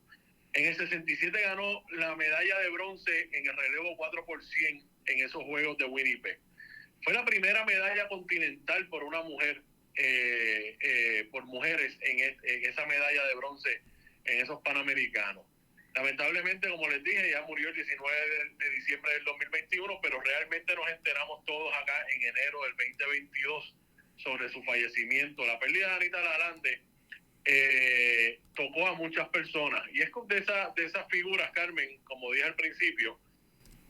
Speaker 4: En el 67 ganó la medalla de bronce en el relevo 4x100 en esos Juegos de Winnipeg. Fue la primera medalla continental por una mujer, por mujeres en esa medalla de bronce en esos Panamericanos. Lamentablemente, como les dije, ya murió el 19 de diciembre del 2021, pero realmente nos enteramos todos acá en enero del 2022 sobre su fallecimiento. La pérdida de Anita Lalande tocó a muchas personas, y es de esas figuras, Carmen, como dije al principio,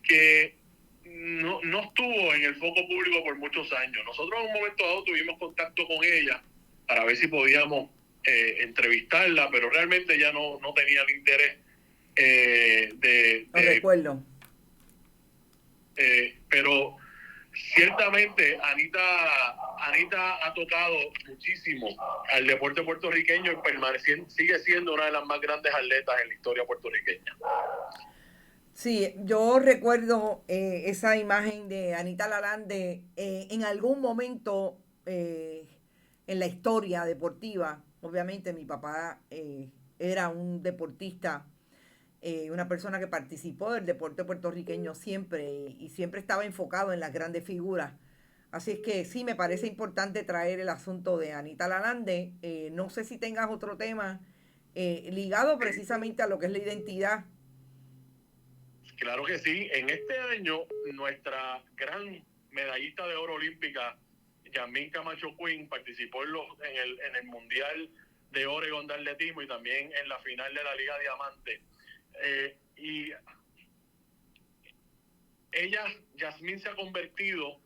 Speaker 4: que no estuvo en el foco público por muchos años. Nosotros en un momento dado tuvimos contacto con ella para ver si podíamos entrevistarla, pero realmente ya no tenía el interés
Speaker 3: No recuerdo.
Speaker 4: Pero ciertamente Anita ha tocado muchísimo al deporte puertorriqueño y sigue siendo una de las más grandes atletas en la historia puertorriqueña.
Speaker 3: Sí, yo recuerdo esa imagen de Anita Lalande en algún momento en la historia deportiva. Obviamente mi papá era un deportista, una persona que participó del deporte puertorriqueño siempre y siempre estaba enfocado en las grandes figuras. Así es que sí, me parece importante traer el asunto de Anita Lalande. No sé si tengas otro tema ligado precisamente a lo que es la identidad.
Speaker 4: Claro que sí. En este año, nuestra gran medallista de oro olímpica, Yasmín Camacho Quinn, participó en el Mundial de Oregon de atletismo y también en la final de la Liga Diamante. Y Yasmín se ha convertido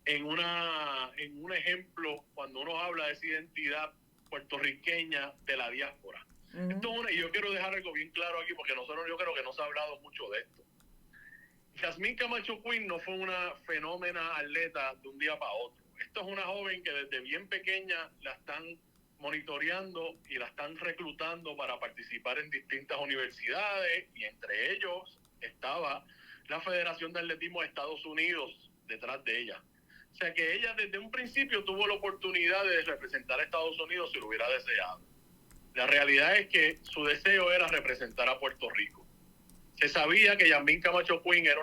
Speaker 4: en un ejemplo cuando uno habla de esa identidad puertorriqueña de la diáspora. Uh-huh. Y yo quiero dejar algo bien claro aquí, porque yo creo que no se ha hablado mucho de esto. Yasmín Camacho Quinn no fue una fenómena atleta de un día para otro. Esto es una joven que desde bien pequeña la están monitoreando y la están reclutando para participar en distintas universidades, y entre ellos estaba la Federación de Atletismo de Estados Unidos detrás de ella. O sea que ella desde un principio tuvo la oportunidad de representar a Estados Unidos si lo hubiera deseado. La realidad es que su deseo era representar a Puerto Rico. Se sabía que Yasmín Camacho Quinn era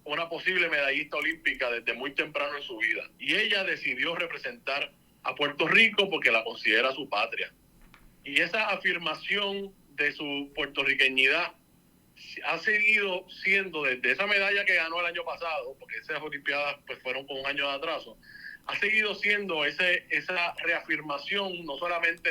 Speaker 4: una posible medallista olímpica desde muy temprano en su vida. Y ella decidió representar a Puerto Rico porque la considera su patria. Y esa afirmación de su puertorriqueñad ha seguido siendo, desde esa medalla que ganó el año pasado, porque esas Olimpiadas pues fueron con un año de atraso, ha seguido siendo esa reafirmación no solamente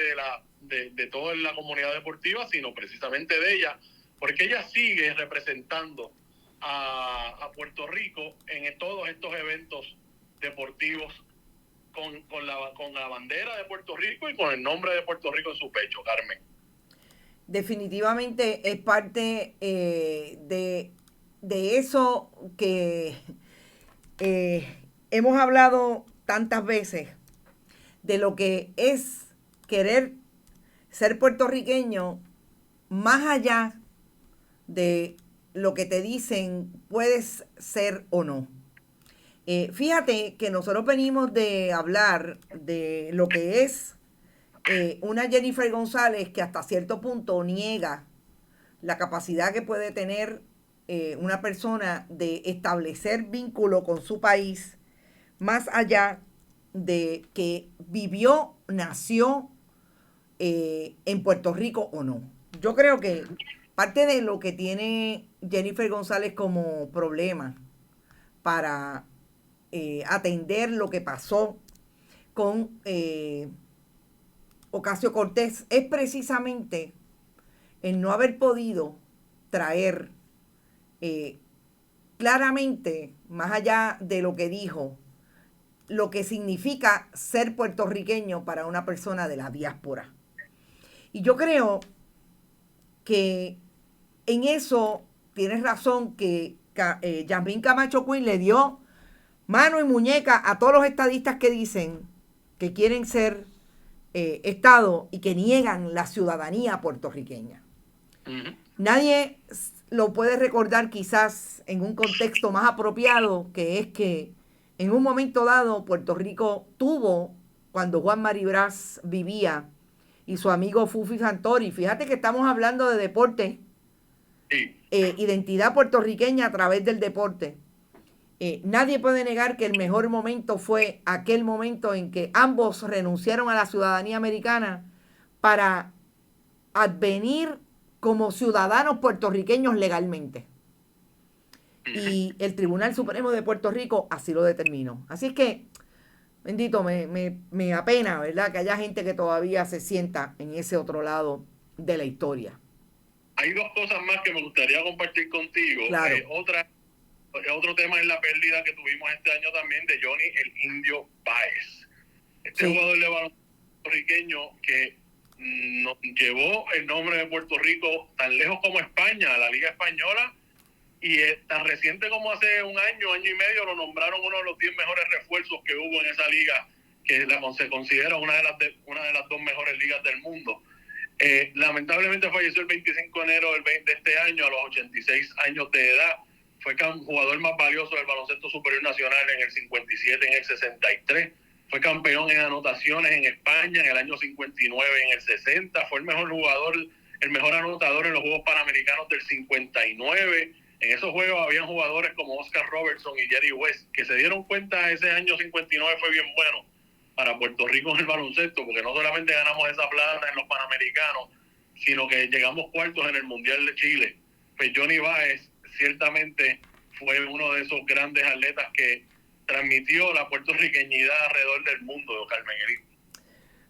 Speaker 4: de toda la comunidad deportiva, sino precisamente de ella, porque ella sigue representando a Puerto Rico en todos estos eventos deportivos con la bandera de Puerto Rico y con el nombre de Puerto Rico en su pecho, Carmen.
Speaker 3: Definitivamente es parte de eso que hemos hablado tantas veces, de lo que es querer ser puertorriqueño más allá de lo que te dicen puedes ser o no. Fíjate que nosotros venimos de hablar de lo que es una Jennifer González que hasta cierto punto niega la capacidad que puede tener una persona de establecer vínculo con su país, más allá de que vivió, nació en Puerto Rico o no. Yo creo que parte de lo que tiene Jennifer González como problema para atender lo que pasó con Ocasio-Cortez es precisamente el no haber podido traer claramente, más allá de lo que dijo, lo que significa ser puertorriqueño para una persona de la diáspora. Y yo creo que en eso tienes razón, que Yasmín Camacho Quinn le dio mano y muñeca a todos los estadistas que dicen que quieren ser Estado y que niegan la ciudadanía puertorriqueña. Nadie lo puede recordar quizás en un contexto más apropiado, que es que en un momento dado Puerto Rico tuvo, cuando Juan Maribraz vivía y su amigo Fufi Santori, fíjate que estamos hablando de deporte, identidad puertorriqueña a través del deporte. Nadie puede negar que el mejor momento fue aquel momento en que ambos renunciaron a la ciudadanía americana para advenir como ciudadanos puertorriqueños legalmente. Y el Tribunal Supremo de Puerto Rico así lo determinó. Así es que, bendito, me apena, ¿verdad?, que haya gente que todavía se sienta en ese otro lado de la historia.
Speaker 4: Hay dos cosas más que me gustaría compartir contigo.
Speaker 3: Claro.
Speaker 4: Otro tema es la pérdida que tuvimos este año también de Johnny el Indio Báez. Este jugador de baloncesto puertorriqueño que nos llevó el nombre de Puerto Rico tan lejos como España, a la Liga Española, y tan reciente como hace un año y medio lo nombraron uno de los 10 mejores refuerzos que hubo en esa liga, que se considera una de las 2 mejores ligas del mundo. Lamentablemente falleció el 25 de enero de este año a los 86 años de edad. Fue jugador más valioso del baloncesto superior nacional en el 57, en el 63. Fue campeón en anotaciones en España en el año 59, en el 60. Fue el mejor jugador, el mejor anotador en los Juegos Panamericanos del 59. En esos juegos habían jugadores como Oscar Robertson y Jerry West, que se dieron cuenta ese año 59 fue bien bueno para Puerto Rico en el baloncesto, porque no solamente ganamos esa plata en los Panamericanos, sino que llegamos cuartos en el Mundial de Chile. Pues Johnny Báez ciertamente fue uno de esos grandes atletas que transmitió la puertorriqueñidad alrededor del mundo, Carmen Elisa.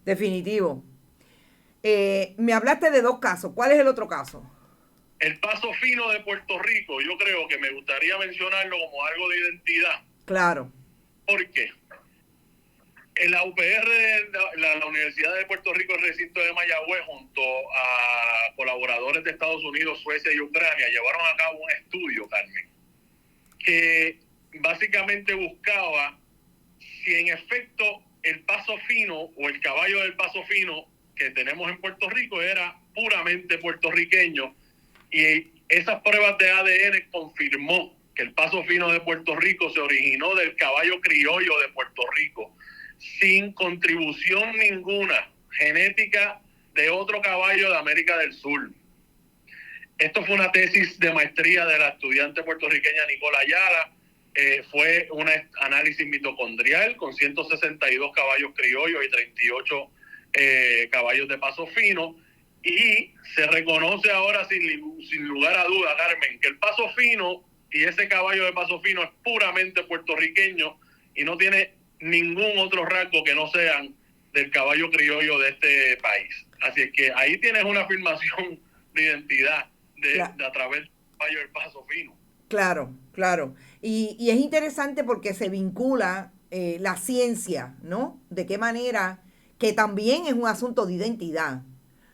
Speaker 3: Definitivo. Me hablaste de 2 casos. ¿Cuál es el otro caso?
Speaker 4: El paso fino de Puerto Rico, yo creo que me gustaría mencionarlo como algo de identidad.
Speaker 3: Claro.
Speaker 4: ¿Por qué? En la UPR, la Universidad de Puerto Rico, el recinto de Mayagüez, junto a colaboradores de Estados Unidos, Suecia y Ucrania, llevaron a cabo un estudio, Carmen, que básicamente buscaba si en efecto el paso fino o el caballo del paso fino que tenemos en Puerto Rico era puramente puertorriqueño, y esas pruebas de ADN confirmó que el paso fino de Puerto Rico se originó del caballo criollo de Puerto Rico, sin contribución ninguna genética de otro caballo de América del Sur. Esto fue una tesis de maestría de la estudiante puertorriqueña Nicola Ayala. Fue un análisis mitocondrial con 162 caballos criollos y 38 caballos de paso fino, y se reconoce ahora sin lugar a duda, Carmen, que el paso fino y ese caballo de paso fino es puramente puertorriqueño y no tiene ningún otro rasgo que no sean del caballo criollo de este país. Así es que ahí tienes una afirmación de identidad de a través del caballo del paso fino.
Speaker 3: Claro, claro. Y es interesante porque se vincula la ciencia, ¿no? De qué manera, que también es un asunto de identidad.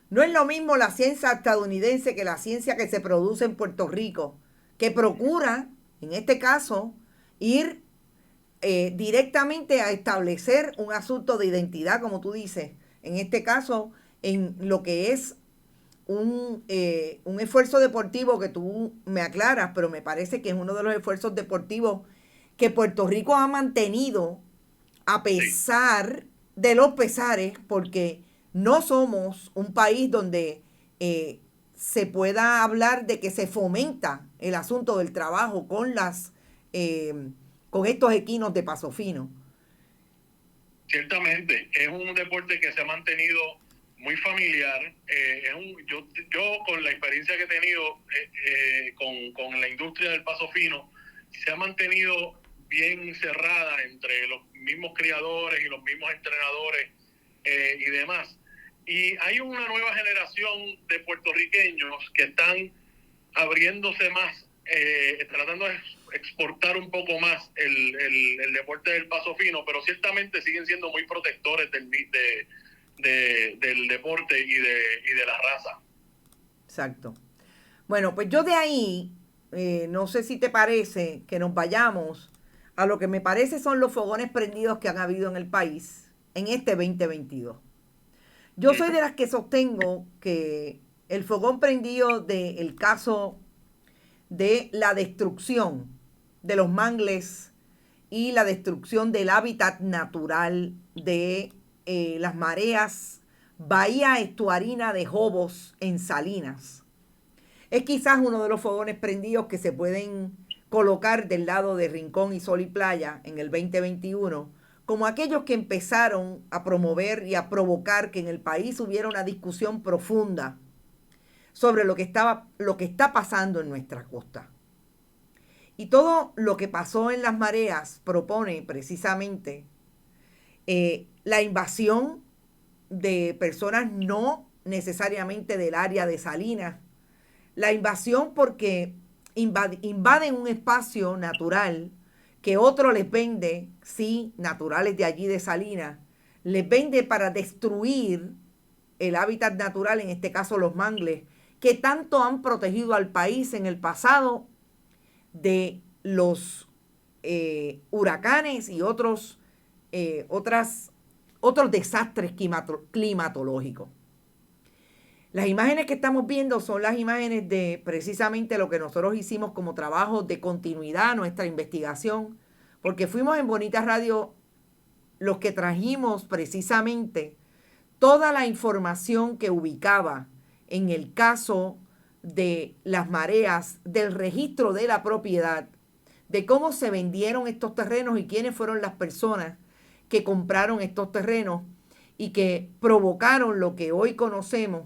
Speaker 3: No es lo mismo la ciencia estadounidense que la ciencia que se produce en Puerto Rico, que procura, en este caso, ir directamente a establecer un asunto de identidad, como tú dices, en este caso, en lo que es un esfuerzo deportivo que tú me aclaras, pero me parece que es uno de los esfuerzos deportivos que Puerto Rico ha mantenido a pesar de los pesares, porque no somos un país donde se pueda hablar de que se fomenta el asunto del trabajo con con estos equinos de paso fino.
Speaker 4: Ciertamente, es un deporte que se ha mantenido muy familiar. Yo con la experiencia que he tenido con la industria del paso fino, se ha mantenido bien cerrada entre los mismos criadores y los mismos entrenadores y demás. Y hay una nueva generación de puertorriqueños que están abriéndose más, tratando de exportar un poco más el deporte del paso fino, pero ciertamente siguen siendo muy protectores del deporte y de la raza.
Speaker 3: Exacto. Bueno, pues yo de ahí, no sé si te parece que nos vayamos a lo que me parece son los fogones prendidos que han habido en el país en este 2022. Yo soy de las que sostengo que el fogón prendido del caso de la destrucción de los mangles y la destrucción del hábitat natural de las mareas Bahía Estuarina de Jobos en Salinas es quizás uno de los fogones prendidos que se pueden colocar del lado de Rincón y Sol y Playa en el 2021, como aquellos que empezaron a promover y a provocar que en el país hubiera una discusión profunda sobre lo que está pasando en nuestra costa. Y todo lo que pasó en las mareas propone precisamente la invasión de personas no necesariamente del área de Salinas, la invasión porque invaden un espacio natural que otro les vende, sí, naturales de allí de Salinas, les vende para destruir el hábitat natural, en este caso los mangles, que tanto han protegido al país en el pasado de los huracanes y otros desastres climatológicos. Las imágenes que estamos viendo son las imágenes de precisamente lo que nosotros hicimos como trabajo de continuidad a nuestra investigación, porque fuimos en Bonita Radio los que trajimos precisamente toda la información que ubicaba en el caso de las mareas, del registro de la propiedad, de cómo se vendieron estos terrenos y quiénes fueron las personas que compraron estos terrenos y que provocaron lo que hoy conocemos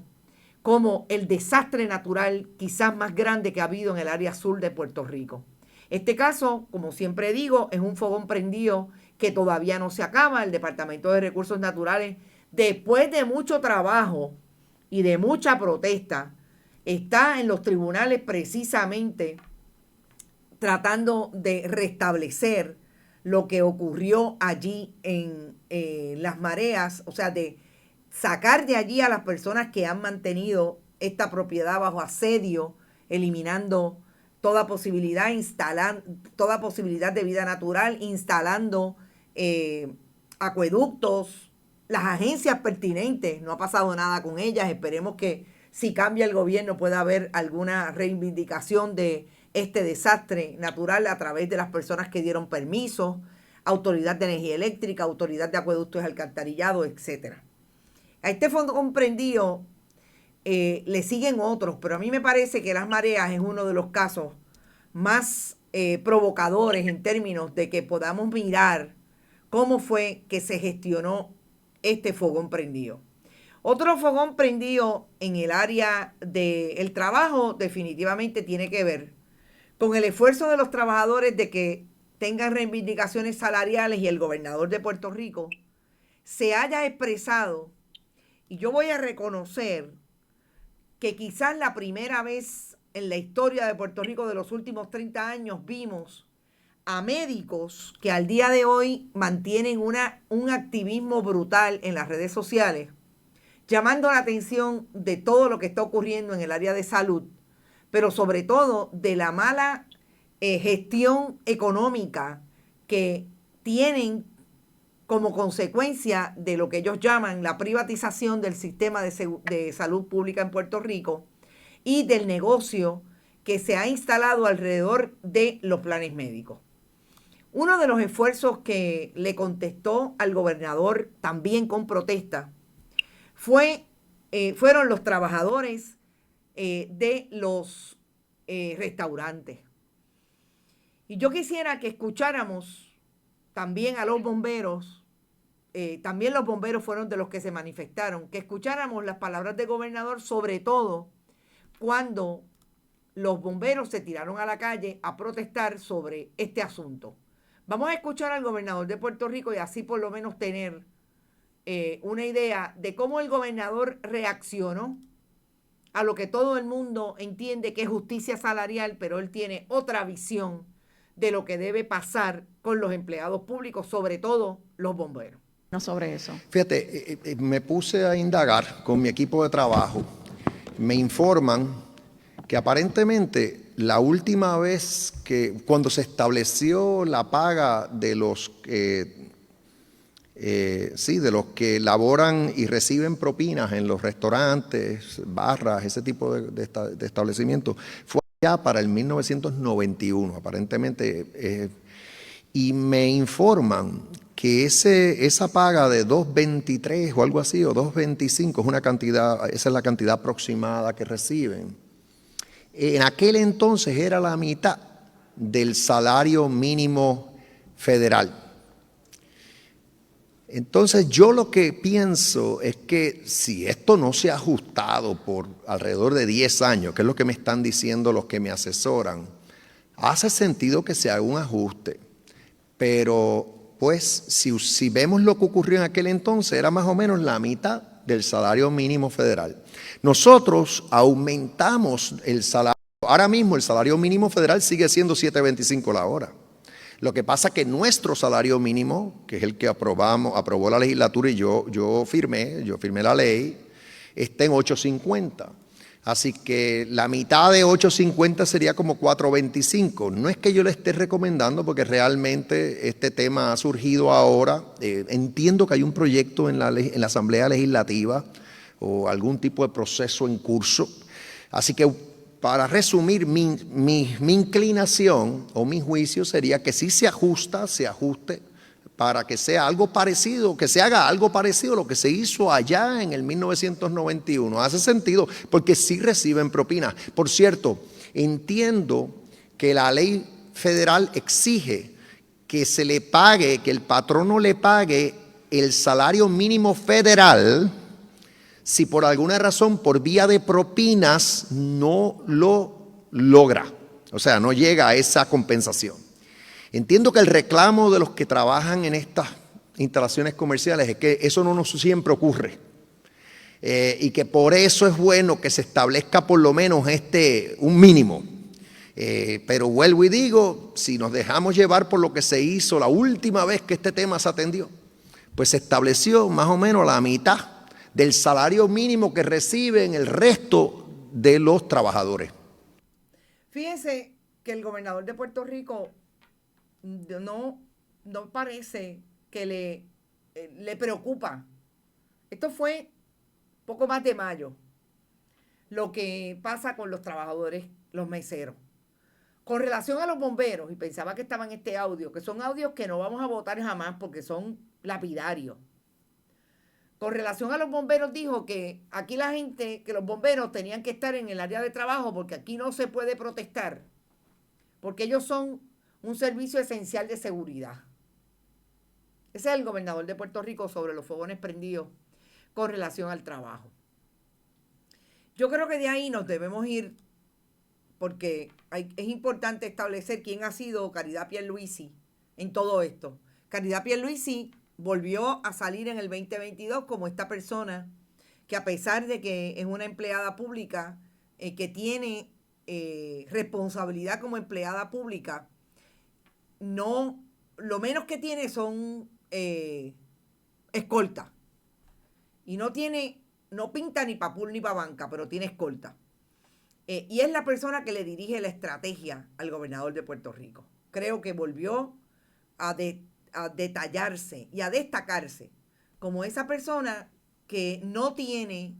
Speaker 3: como el desastre natural quizás más grande que ha habido en el área sur de Puerto Rico. Este caso, como siempre digo, es un fogón prendido que todavía no se acaba. El Departamento de Recursos Naturales, después de mucho trabajo y de mucha protesta, está en los tribunales precisamente tratando de restablecer lo que ocurrió allí en las mareas, o sea, de sacar de allí a las personas que han mantenido esta propiedad bajo asedio, eliminando toda posibilidad de vida natural, instalando acueductos, las agencias pertinentes, no ha pasado nada con ellas, esperemos que si cambia el gobierno pueda haber alguna reivindicación de este desastre natural a través de las personas que dieron permisos, Autoridad de Energía Eléctrica, Autoridad de Acueductos y Alcantarillado, etcétera. A este fondo comprendido le siguen otros, pero a mí me parece que las mareas es uno de los casos más provocadores en términos de que podamos mirar cómo fue que se gestionó este fogón prendido. Otro fogón prendido en el área del trabajo definitivamente tiene que ver con el esfuerzo de los trabajadores de que tengan reivindicaciones salariales y el gobernador de Puerto Rico se haya expresado. Y yo voy a reconocer que quizás la primera vez en la historia de Puerto Rico de los últimos 30 años vimos a médicos que al día de hoy mantienen un activismo brutal en las redes sociales, llamando la atención de todo lo que está ocurriendo en el área de salud, pero sobre todo de la mala gestión económica que tienen como consecuencia de lo que ellos llaman la privatización del sistema de salud pública en Puerto Rico y del negocio que se ha instalado alrededor de los planes médicos. Uno de los esfuerzos que le contestó al gobernador también con protesta fueron los trabajadores de los restaurantes. Y yo quisiera que escucháramos también a los bomberos, también los bomberos fueron de los que se manifestaron, que escucháramos las palabras del gobernador, sobre todo cuando los bomberos se tiraron a la calle a protestar sobre este asunto. Vamos a escuchar al gobernador de Puerto Rico y así por lo menos tener una idea de cómo el gobernador reaccionó a lo que todo el mundo entiende que es justicia salarial, pero él tiene otra visión de lo que debe pasar con los empleados públicos, sobre todo los bomberos.
Speaker 6: No sobre eso.
Speaker 7: Fíjate, me puse a indagar con mi equipo de trabajo. Me informan que aparentemente la última vez que cuando se estableció la paga de los de los que laboran y reciben propinas en los restaurantes, barras, ese tipo de establecimientos, fue ya para el 1991, aparentemente. Y me informan que esa paga de 2.23 o algo así, o 2.25, es una cantidad, esa es la cantidad aproximada que reciben. En aquel entonces era la mitad del salario mínimo federal. Entonces yo lo que pienso es que si esto no se ha ajustado por alrededor de 10 años, que es lo que me están diciendo los que me asesoran, hace sentido que se haga un ajuste. Pero pues si vemos lo que ocurrió en aquel entonces, era más o menos la mitad del salario mínimo federal. Nosotros aumentamos el salario. Ahora mismo el salario mínimo federal sigue siendo $7.25 la hora. Lo que pasa es que nuestro salario mínimo, que es el que aprobó la legislatura y yo firmé la ley, está en $8.50. Así que la mitad de $8.50 sería como $4.25. No es que yo le esté recomendando, porque realmente este tema ha surgido ahora. Entiendo que hay un proyecto en la Asamblea Legislativa o algún tipo de proceso en curso. Así que para resumir, mi inclinación o mi juicio sería que si se ajuste para que sea algo parecido, que se haga algo parecido a lo que se hizo allá en el 1991. Hace sentido, porque sí reciben propinas. Por cierto, entiendo que la ley federal exige que se le pague, que el patrono le pague el salario mínimo federal si por alguna razón, por vía de propinas, no lo logra. O sea, no llega a esa compensación. Entiendo que el reclamo de los que trabajan en estas instalaciones comerciales es que eso no siempre ocurre. Y que por eso es bueno que se establezca por lo menos un mínimo. Pero vuelvo y digo, si nos dejamos llevar por lo que se hizo la última vez que este tema se atendió, pues se estableció más o menos la mitad del salario mínimo que reciben el resto de los trabajadores.
Speaker 3: Fíjense que el gobernador de Puerto Rico no parece que le preocupa. Esto fue poco más de mayo, lo que pasa con los trabajadores, los meseros. Con relación a los bomberos, y pensaba que estaba en este audio, que son audios que no vamos a votar jamás porque son lapidarios. Con relación a los bomberos, dijo que aquí que los bomberos tenían que estar en el área de trabajo porque aquí no se puede protestar, porque ellos son un servicio esencial de seguridad. Ese es el gobernador de Puerto Rico sobre los fogones prendidos con relación al trabajo. Yo creo que de ahí nos debemos ir, porque es importante establecer quién ha sido Caridad Pierluisi en todo esto. Caridad Pierluisi volvió a salir en el 2022 como esta persona que, a pesar de que es una empleada pública, que tiene responsabilidad como empleada pública, lo menos que tiene son escolta. Y no pinta ni pa' pool ni pa' banca, pero tiene escolta. Y es la persona que le dirige la estrategia al gobernador de Puerto Rico. Creo que volvió a detallarse y a destacarse como esa persona que no tiene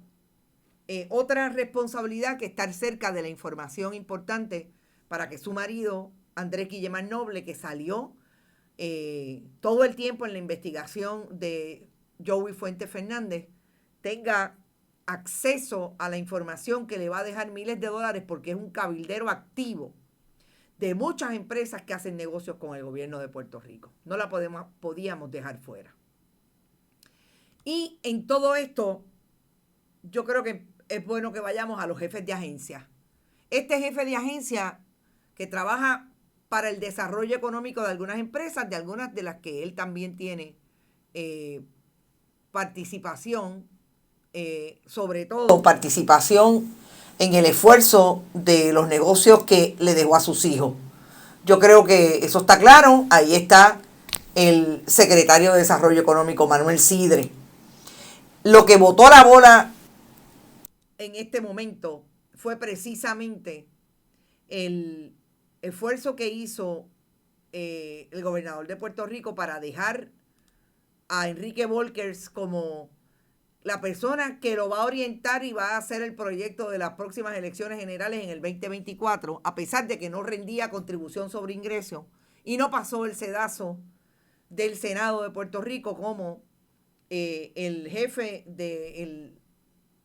Speaker 3: otra responsabilidad que estar cerca de la información importante para que su marido, Andrés Guillemard Noble, que salió todo el tiempo en la investigación de Joey Fuentes Fernández tenga acceso a la información que le va a dejar miles de dólares porque es un cabildero activo de muchas empresas que hacen negocios con el gobierno de Puerto Rico. No la podíamos dejar fuera. Y en todo esto, yo creo que es bueno que vayamos a los jefes de agencia. Este jefe de agencia que trabaja para el desarrollo económico de algunas empresas, de algunas de las que él también tiene participación, sobre todo participación en el esfuerzo de los negocios que le dejó a sus hijos. Yo creo que eso está claro. Ahí está el secretario de Desarrollo Económico, Manuel Sidre. Lo que botó la bola en este momento fue precisamente el esfuerzo que hizo el gobernador de Puerto Rico para dejar a Enrique Volkers como la persona que lo va a orientar y va a hacer el proyecto de las próximas elecciones generales en el 2024, a pesar de que no rendía contribución sobre ingresos y no pasó el sedazo del Senado de Puerto Rico como el jefe de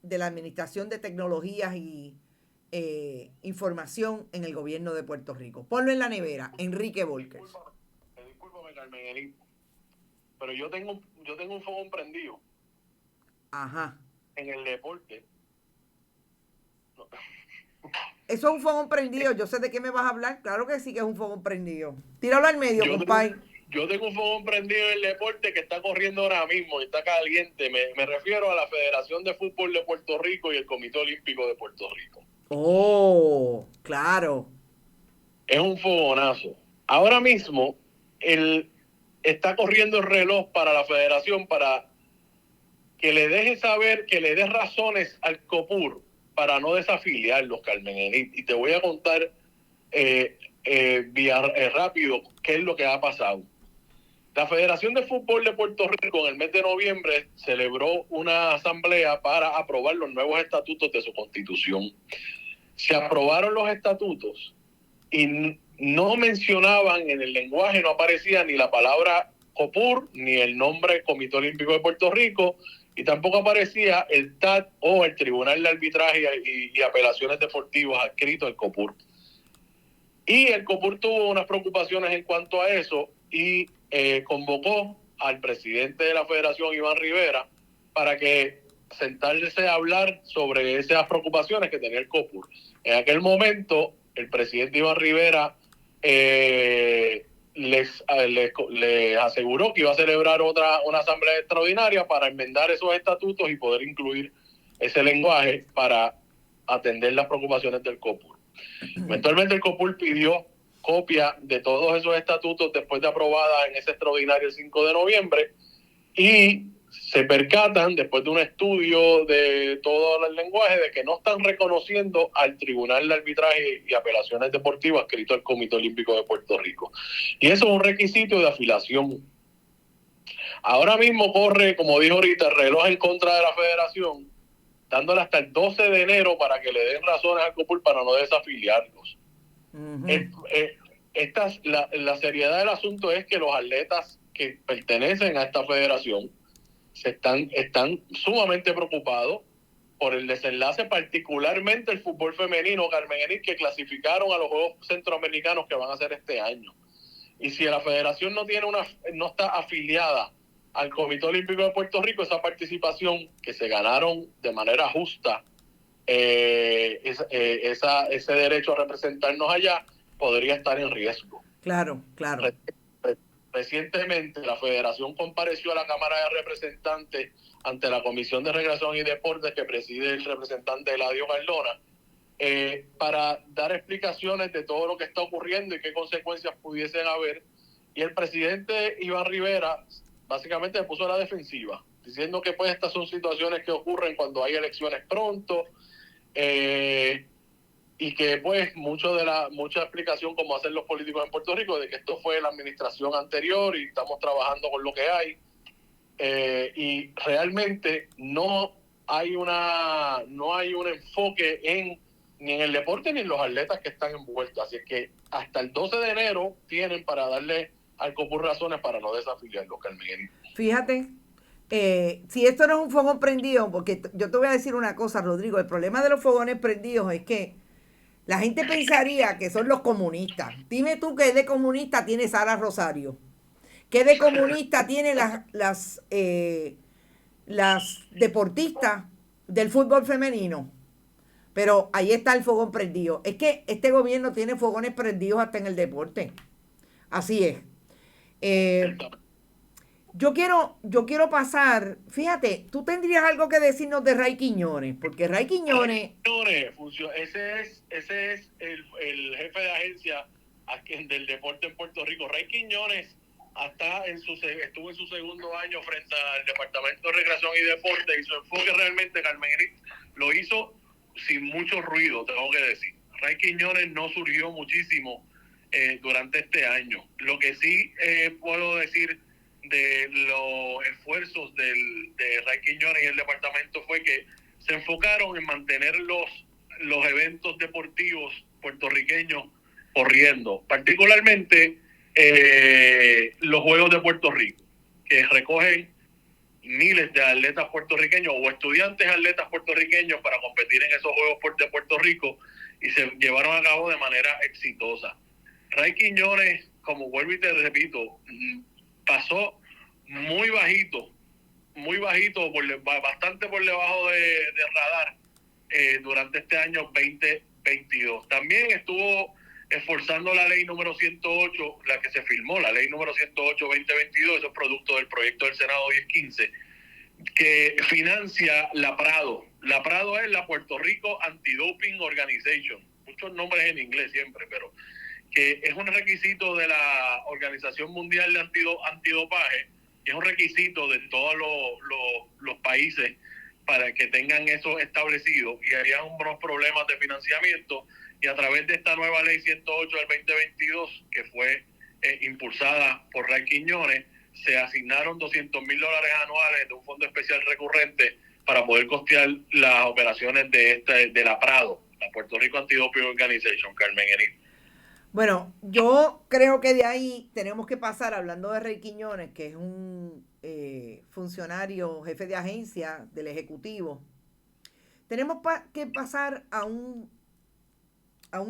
Speaker 3: la Administración de Tecnologías y Información en el gobierno de Puerto Rico. Ponlo en la nevera, Enrique Volkers.
Speaker 4: Discúlpame, Carmen, pero yo tengo un fogón prendido.
Speaker 3: Ajá.
Speaker 4: En el deporte. No.
Speaker 3: Eso es un fogón prendido. Yo sé de qué me vas a hablar. Claro que sí que es un fogón prendido. Tíralo al medio, compadre.
Speaker 4: Yo tengo un fogón prendido en el deporte que está corriendo ahora mismo y está caliente. Me refiero a la Federación de Fútbol de Puerto Rico y el Comité Olímpico de Puerto Rico.
Speaker 3: Oh, claro.
Speaker 4: Es un fogonazo. Ahora mismo está corriendo el reloj para la federación para que le deje saber, que le dé razones al COPUR para no desafiliarlos, Carmen Enid. Y te voy a contar rápido qué es lo que ha pasado. La Federación de Fútbol de Puerto Rico en el mes de noviembre celebró una asamblea para aprobar los nuevos estatutos de su constitución. Se aprobaron los estatutos y no mencionaban en el lenguaje, no aparecía ni la palabra COPUR, ni el nombre Comité Olímpico de Puerto Rico, y tampoco aparecía el TAT o el Tribunal de Arbitraje y Apelaciones Deportivas adscrito al COPUR. Y el COPUR tuvo unas preocupaciones en cuanto a eso y convocó al presidente de la Federación, Iván Rivera, para que sentarse a hablar sobre esas preocupaciones que tenía el COPUR. En aquel momento, el presidente Iván Rivera les aseguró que iba a celebrar una asamblea extraordinaria para enmendar esos estatutos y poder incluir ese lenguaje para atender las preocupaciones del COPUR. Eventualmente el COPUR pidió copia de todos esos estatutos después de aprobada en ese extraordinario el 5 de noviembre y se percatan, después de un estudio de todo el lenguaje, de que no están reconociendo al Tribunal de Arbitraje y Apelaciones Deportivas adscrito al Comité Olímpico de Puerto Rico. Y eso es un requisito de afiliación. Ahora mismo corre, como dijo ahorita, el reloj en contra de la federación, dándole hasta el 12 de enero para que le den razones al COPUR para no desafiliarlos. Uh-huh. La seriedad del asunto es que los atletas que pertenecen a esta federación están sumamente preocupados por el desenlace, particularmente el fútbol femenino, Carmen Enid, que clasificaron a los Juegos Centroamericanos que van a hacer este año. Y si la federación no está afiliada al Comité Olímpico de Puerto Rico, esa participación que se ganaron de manera justa, ese derecho a representarnos allá, podría estar en riesgo.
Speaker 3: Claro.
Speaker 4: Recientemente la federación compareció a la Cámara de Representantes ante la Comisión de Recreación y Deportes que preside el representante Eladio Cardona para dar explicaciones de todo lo que está ocurriendo y qué consecuencias pudiesen haber. Y el presidente Iván Rivera básicamente se puso a la defensiva, diciendo que pues estas son situaciones que ocurren cuando hay elecciones pronto y que pues mucha explicación como hacen los políticos en Puerto Rico de que esto fue la administración anterior y estamos trabajando con lo que hay y realmente no hay un enfoque ni en el deporte ni en los atletas que están envueltos, así que hasta el 12 de enero tienen para darle algo por razones para no desafiliarlo, Carmen.
Speaker 3: Fíjate, si esto no es un fogón prendido, porque yo te voy a decir una cosa, Rodrigo, el problema de los fogones prendidos es que la gente pensaría que son los comunistas. Dime tú qué de comunista tiene Sara Rosario, qué de comunista tiene las deportistas del fútbol femenino. Pero ahí está el fogón prendido. Es que este gobierno tiene fogones prendidos hasta en el deporte. Así es. Yo quiero pasar, fíjate, tú tendrías algo que decirnos de Ray Quiñones, porque Ray Quiñones...
Speaker 4: Ese es el jefe de agencia del deporte en Puerto Rico. Ray Quiñones estuvo en su segundo año frente al Departamento de Recreación y Deporte, y su enfoque realmente, Carmen Enrique, lo hizo sin mucho ruido, tengo que decir. Ray Quiñones no surgió muchísimo durante este año. Lo que sí puedo decir de los esfuerzos de Ray Quiñones y el departamento fue que se enfocaron en mantener los eventos deportivos puertorriqueños corriendo, particularmente los Juegos de Puerto Rico, que recogen miles de atletas puertorriqueños o estudiantes atletas puertorriqueños para competir en esos Juegos de Puerto Rico, y se llevaron a cabo de manera exitosa. Ray Quiñones, como vuelvo y te repito, pasó muy bajito, bastante por debajo de radar durante este año 2022. También estuvo esforzando la ley número 108, la que se firmó, la ley número 108-2022, eso es producto del proyecto del Senado 1015, que financia la PRADO. La PRADO es la Puerto Rico Anti-Doping Organization, muchos nombres en inglés siempre, pero que es un requisito de la Organización Mundial de Antidopaje, y es un requisito de todos los países para que tengan eso establecido, y había unos problemas de financiamiento, y a través de esta nueva ley 108 del 2022, que fue impulsada por Ray Quiñones, se asignaron $200,000 anuales de un fondo especial recurrente para poder costear las operaciones de la PRADO, la Puerto Rico Anti-Doping Organization, Carmen Enrique.
Speaker 3: Bueno, yo creo que de ahí tenemos que pasar, hablando de Ray Quiñones, que es un funcionario, jefe de agencia del Ejecutivo, tenemos que pasar a un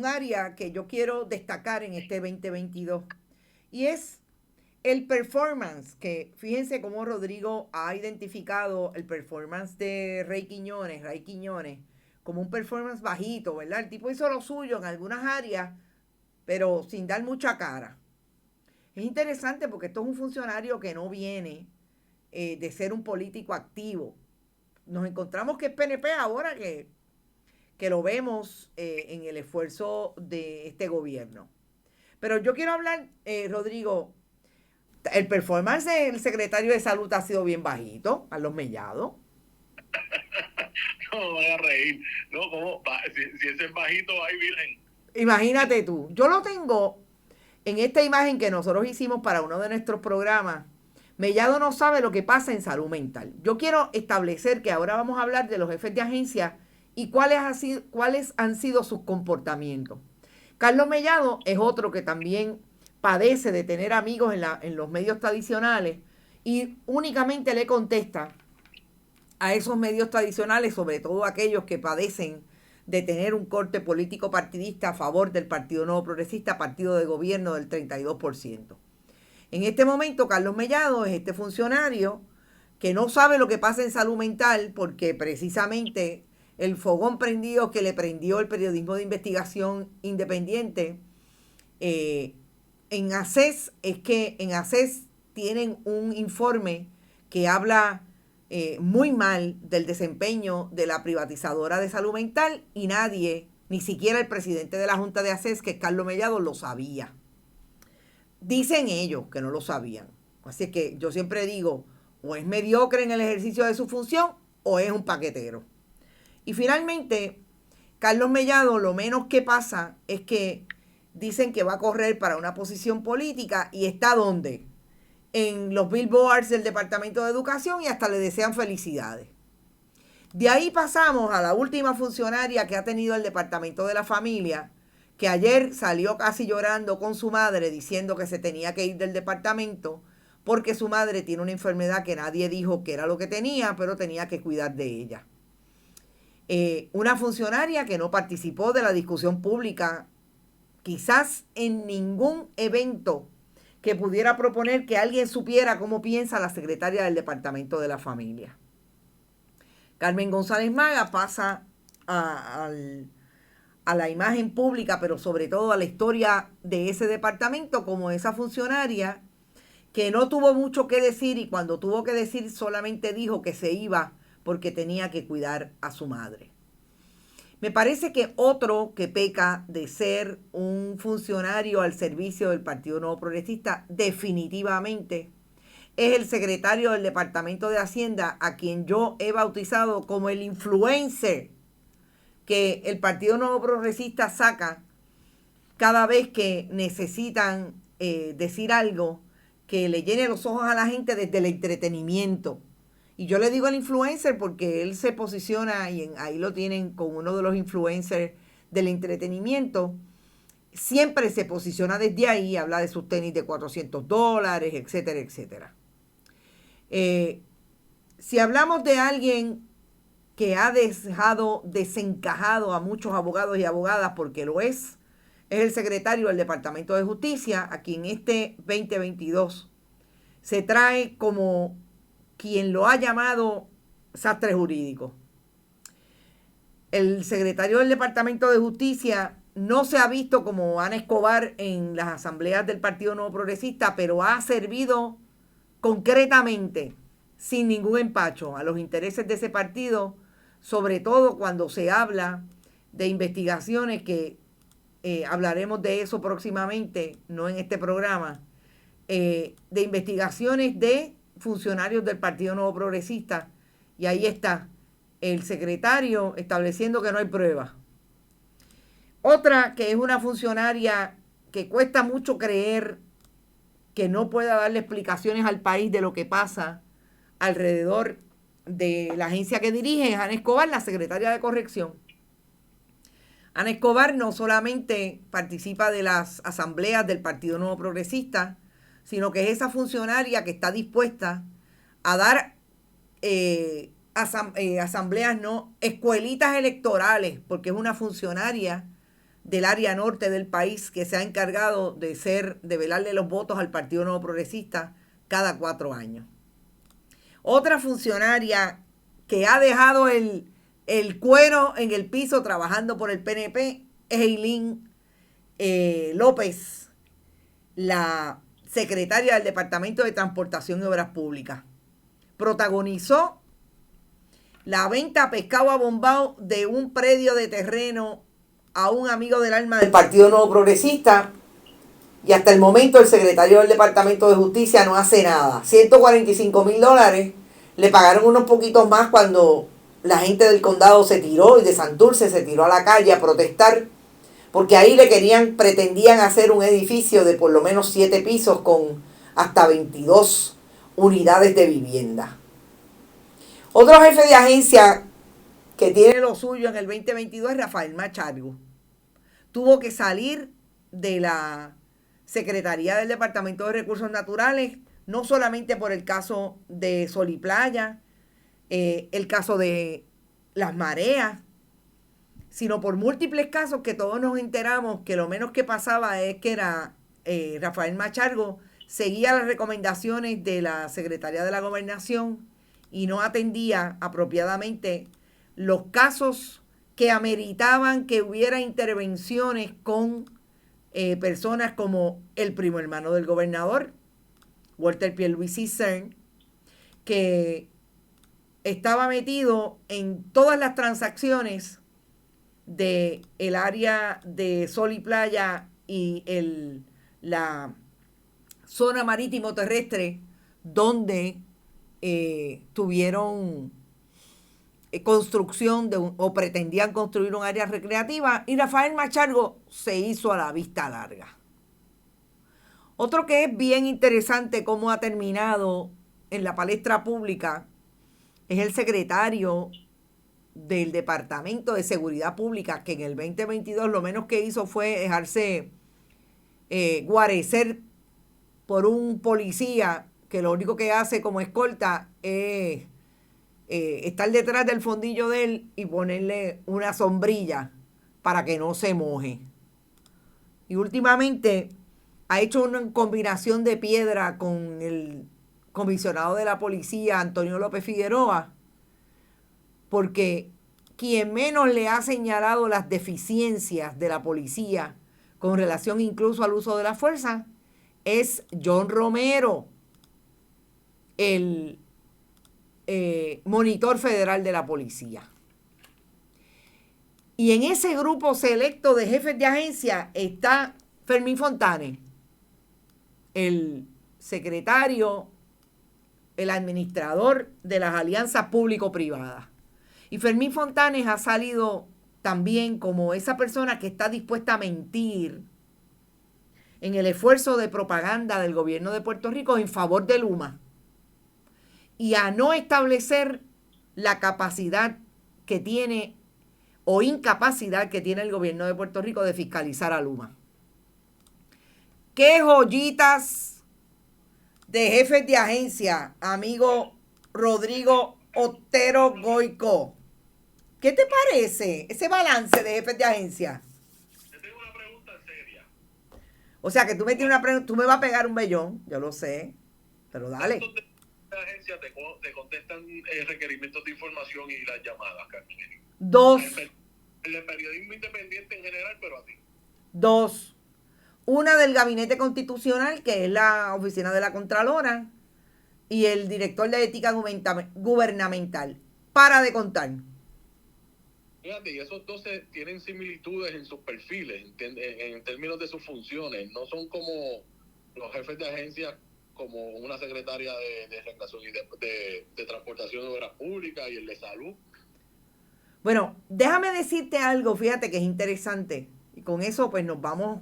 Speaker 3: área que yo quiero destacar en este 2022, y es el performance, que fíjense cómo Rodrigo ha identificado el performance de Ray Quiñones, como un performance bajito, ¿verdad? El tipo hizo lo suyo en algunas áreas, pero sin dar mucha cara. Es interesante porque esto es un funcionario que no viene de ser un político activo. Nos encontramos que es PNP ahora que lo vemos en el esfuerzo de este gobierno. Pero yo quiero hablar, Rodrigo, el performance del secretario de Salud ha sido bien bajito, Carlos Mellado.
Speaker 4: No voy a reír. No, ¿cómo? Si ese es bajito, ay, virgen.
Speaker 3: Imagínate tú, yo lo tengo en esta imagen que nosotros hicimos para uno de nuestros programas. Mellado no sabe lo que pasa en salud mental. Yo quiero establecer que ahora vamos a hablar de los jefes de agencia y cuáles han sido sus comportamientos. Carlos Mellado es otro que también padece de tener amigos en los medios tradicionales y únicamente le contesta a esos medios tradicionales, sobre todo aquellos que padecen de tener un corte político partidista a favor del Partido Nuevo Progresista, partido de gobierno del 32%. En este momento, Carlos Mellado es este funcionario que no sabe lo que pasa en salud mental porque precisamente el fogón prendido que le prendió el periodismo de investigación independiente en ACES, es que en ACES tienen un informe que habla muy mal del desempeño de la privatizadora de salud mental, y nadie, ni siquiera el presidente de la Junta de ACES, que es Carlos Mellado, lo sabía. Dicen ellos que no lo sabían. Así que yo siempre digo, o es mediocre en el ejercicio de su función o es un paquetero. Y finalmente, Carlos Mellado, lo menos que pasa es que dicen que va a correr para una posición política, y está ¿dónde? En los billboards del Departamento de Educación, y hasta le desean felicidades. De ahí pasamos a la última funcionaria que ha tenido el Departamento de la Familia, que ayer salió casi llorando con su madre diciendo que se tenía que ir del departamento porque su madre tiene una enfermedad que nadie dijo que era lo que tenía, pero tenía que cuidar de ella. Una funcionaria que no participó de la discusión pública, quizás en ningún evento que pudiera proponer que alguien supiera cómo piensa la secretaria del Departamento de la Familia. Carmen González Maga pasa a la imagen pública, pero sobre todo a la historia de ese departamento como esa funcionaria que no tuvo mucho que decir y cuando tuvo que decir solamente dijo que se iba porque tenía que cuidar a su madre. Me parece que otro que peca de ser un funcionario al servicio del Partido Nuevo Progresista definitivamente es el secretario del Departamento de Hacienda, a quien yo he bautizado como el influencer que el Partido Nuevo Progresista saca cada vez que necesitan decir algo que le llene los ojos a la gente desde el entretenimiento. Y yo le digo al influencer porque él se posiciona, y ahí lo tienen con uno de los influencers del entretenimiento, siempre se posiciona desde ahí, habla de sus tenis de $400, etcétera, etcétera. Si hablamos de alguien que ha dejado desencajado a muchos abogados y abogadas, porque lo es el secretario del Departamento de Justicia, a quien este 2022 se trae como quien lo ha llamado sastre jurídico. El secretario del Departamento de Justicia no se ha visto como Ana Escobar en las asambleas del Partido Nuevo Progresista, pero ha servido concretamente, sin ningún empacho, a los intereses de ese partido, sobre todo cuando se habla de investigaciones que hablaremos de eso próximamente, no en este programa, de investigaciones de funcionarios del Partido Nuevo Progresista, y ahí está el secretario estableciendo que no hay pruebas. Otra que es una funcionaria que cuesta mucho creer que no pueda darle explicaciones al país de lo que pasa alrededor de la agencia que dirige es Ana Escobar, la secretaria de Corrección. Ana Escobar no solamente participa de las asambleas del Partido Nuevo Progresista, sino que es esa funcionaria que está dispuesta a dar asambleas, no, escuelitas electorales, porque es una funcionaria del área norte del país que se ha encargado de velarle los votos al Partido Nuevo Progresista cada 4 años. Otra funcionaria que ha dejado el cuero en el piso trabajando por el PNP es Eileen López, la secretaria del Departamento de Transportación y Obras Públicas. Protagonizó la venta a pescado abombado de un predio de terreno a un amigo del alma del Partido Nuevo Progresista, y hasta el momento el secretario del Departamento de Justicia no hace nada. $145,000, le pagaron unos poquitos más cuando la gente del condado se tiró y de Santurce se tiró a la calle a protestar, porque ahí pretendían hacer un edificio de por lo menos 7 pisos con hasta 22 unidades de vivienda. Otro jefe de agencia que tiene lo suyo en el 2022 es Rafael Machargo. Tuvo que salir de la Secretaría del Departamento de Recursos Naturales, no solamente por el caso de Sol y Playa, el caso de las mareas, sino por múltiples casos que todos nos enteramos que lo menos que pasaba es que Rafael Machargo seguía las recomendaciones de la Secretaría de la Gobernación y no atendía apropiadamente los casos que ameritaban que hubiera intervenciones con personas como el primo hermano del gobernador, Walter Pierluisi Stern, que estaba metido en todas las transacciones del área de Sol y Playa y la zona marítimo terrestre donde tuvieron construcción o pretendían construir un área recreativa, y Rafael Machargo se hizo a la vista larga. Otro que es bien interesante cómo ha terminado en la palestra pública es el secretario del Departamento de Seguridad Pública, que en el 2022 lo menos que hizo fue dejarse guarecer por un policía que lo único que hace como escolta es estar detrás del fondillo de él y ponerle una sombrilla para que no se moje. Y últimamente ha hecho una combinación de piedra con el comisionado de la policía, Antonio López Figueroa, porque quien menos le ha señalado las deficiencias de la policía con relación incluso al uso de la fuerza es John Romero, el monitor federal de la policía. Y en ese grupo selecto de jefes de agencia está Fermín Fontanes, el secretario, el administrador de las alianzas público-privadas. Y Fermín Fontanes ha salido también como esa persona que está dispuesta a mentir en el esfuerzo de propaganda del gobierno de Puerto Rico en favor de Luma y a no establecer la capacidad que tiene o incapacidad que tiene el gobierno de Puerto Rico de fiscalizar a Luma. ¡Qué joyitas de jefes de agencia, amigo Rodrigo Otero Goico! ¿Qué te parece ese balance de jefes de agencia?
Speaker 4: Yo tengo una pregunta seria.
Speaker 3: O sea, que tú me tienes una pregunta, tú me vas a pegar un vellón, yo lo sé, pero dale.
Speaker 4: ¿Cuántos de agencia te contestan requerimientos de información y las llamadas, Carmen?
Speaker 3: 2.
Speaker 4: El periodismo independiente en general, pero a ti.
Speaker 3: 2. Una del Gabinete Constitucional, que es la oficina de la Contralora, y el director de ética gubernamental. Para de contar.
Speaker 4: Fíjate, y esos dos tienen similitudes en sus perfiles, en términos de sus funciones. No son como los jefes de agencia, como una secretaria de Recreación y de Transportación de Obras Públicas y el de Salud.
Speaker 3: Bueno, déjame decirte algo, fíjate que es interesante. Y con eso pues nos vamos.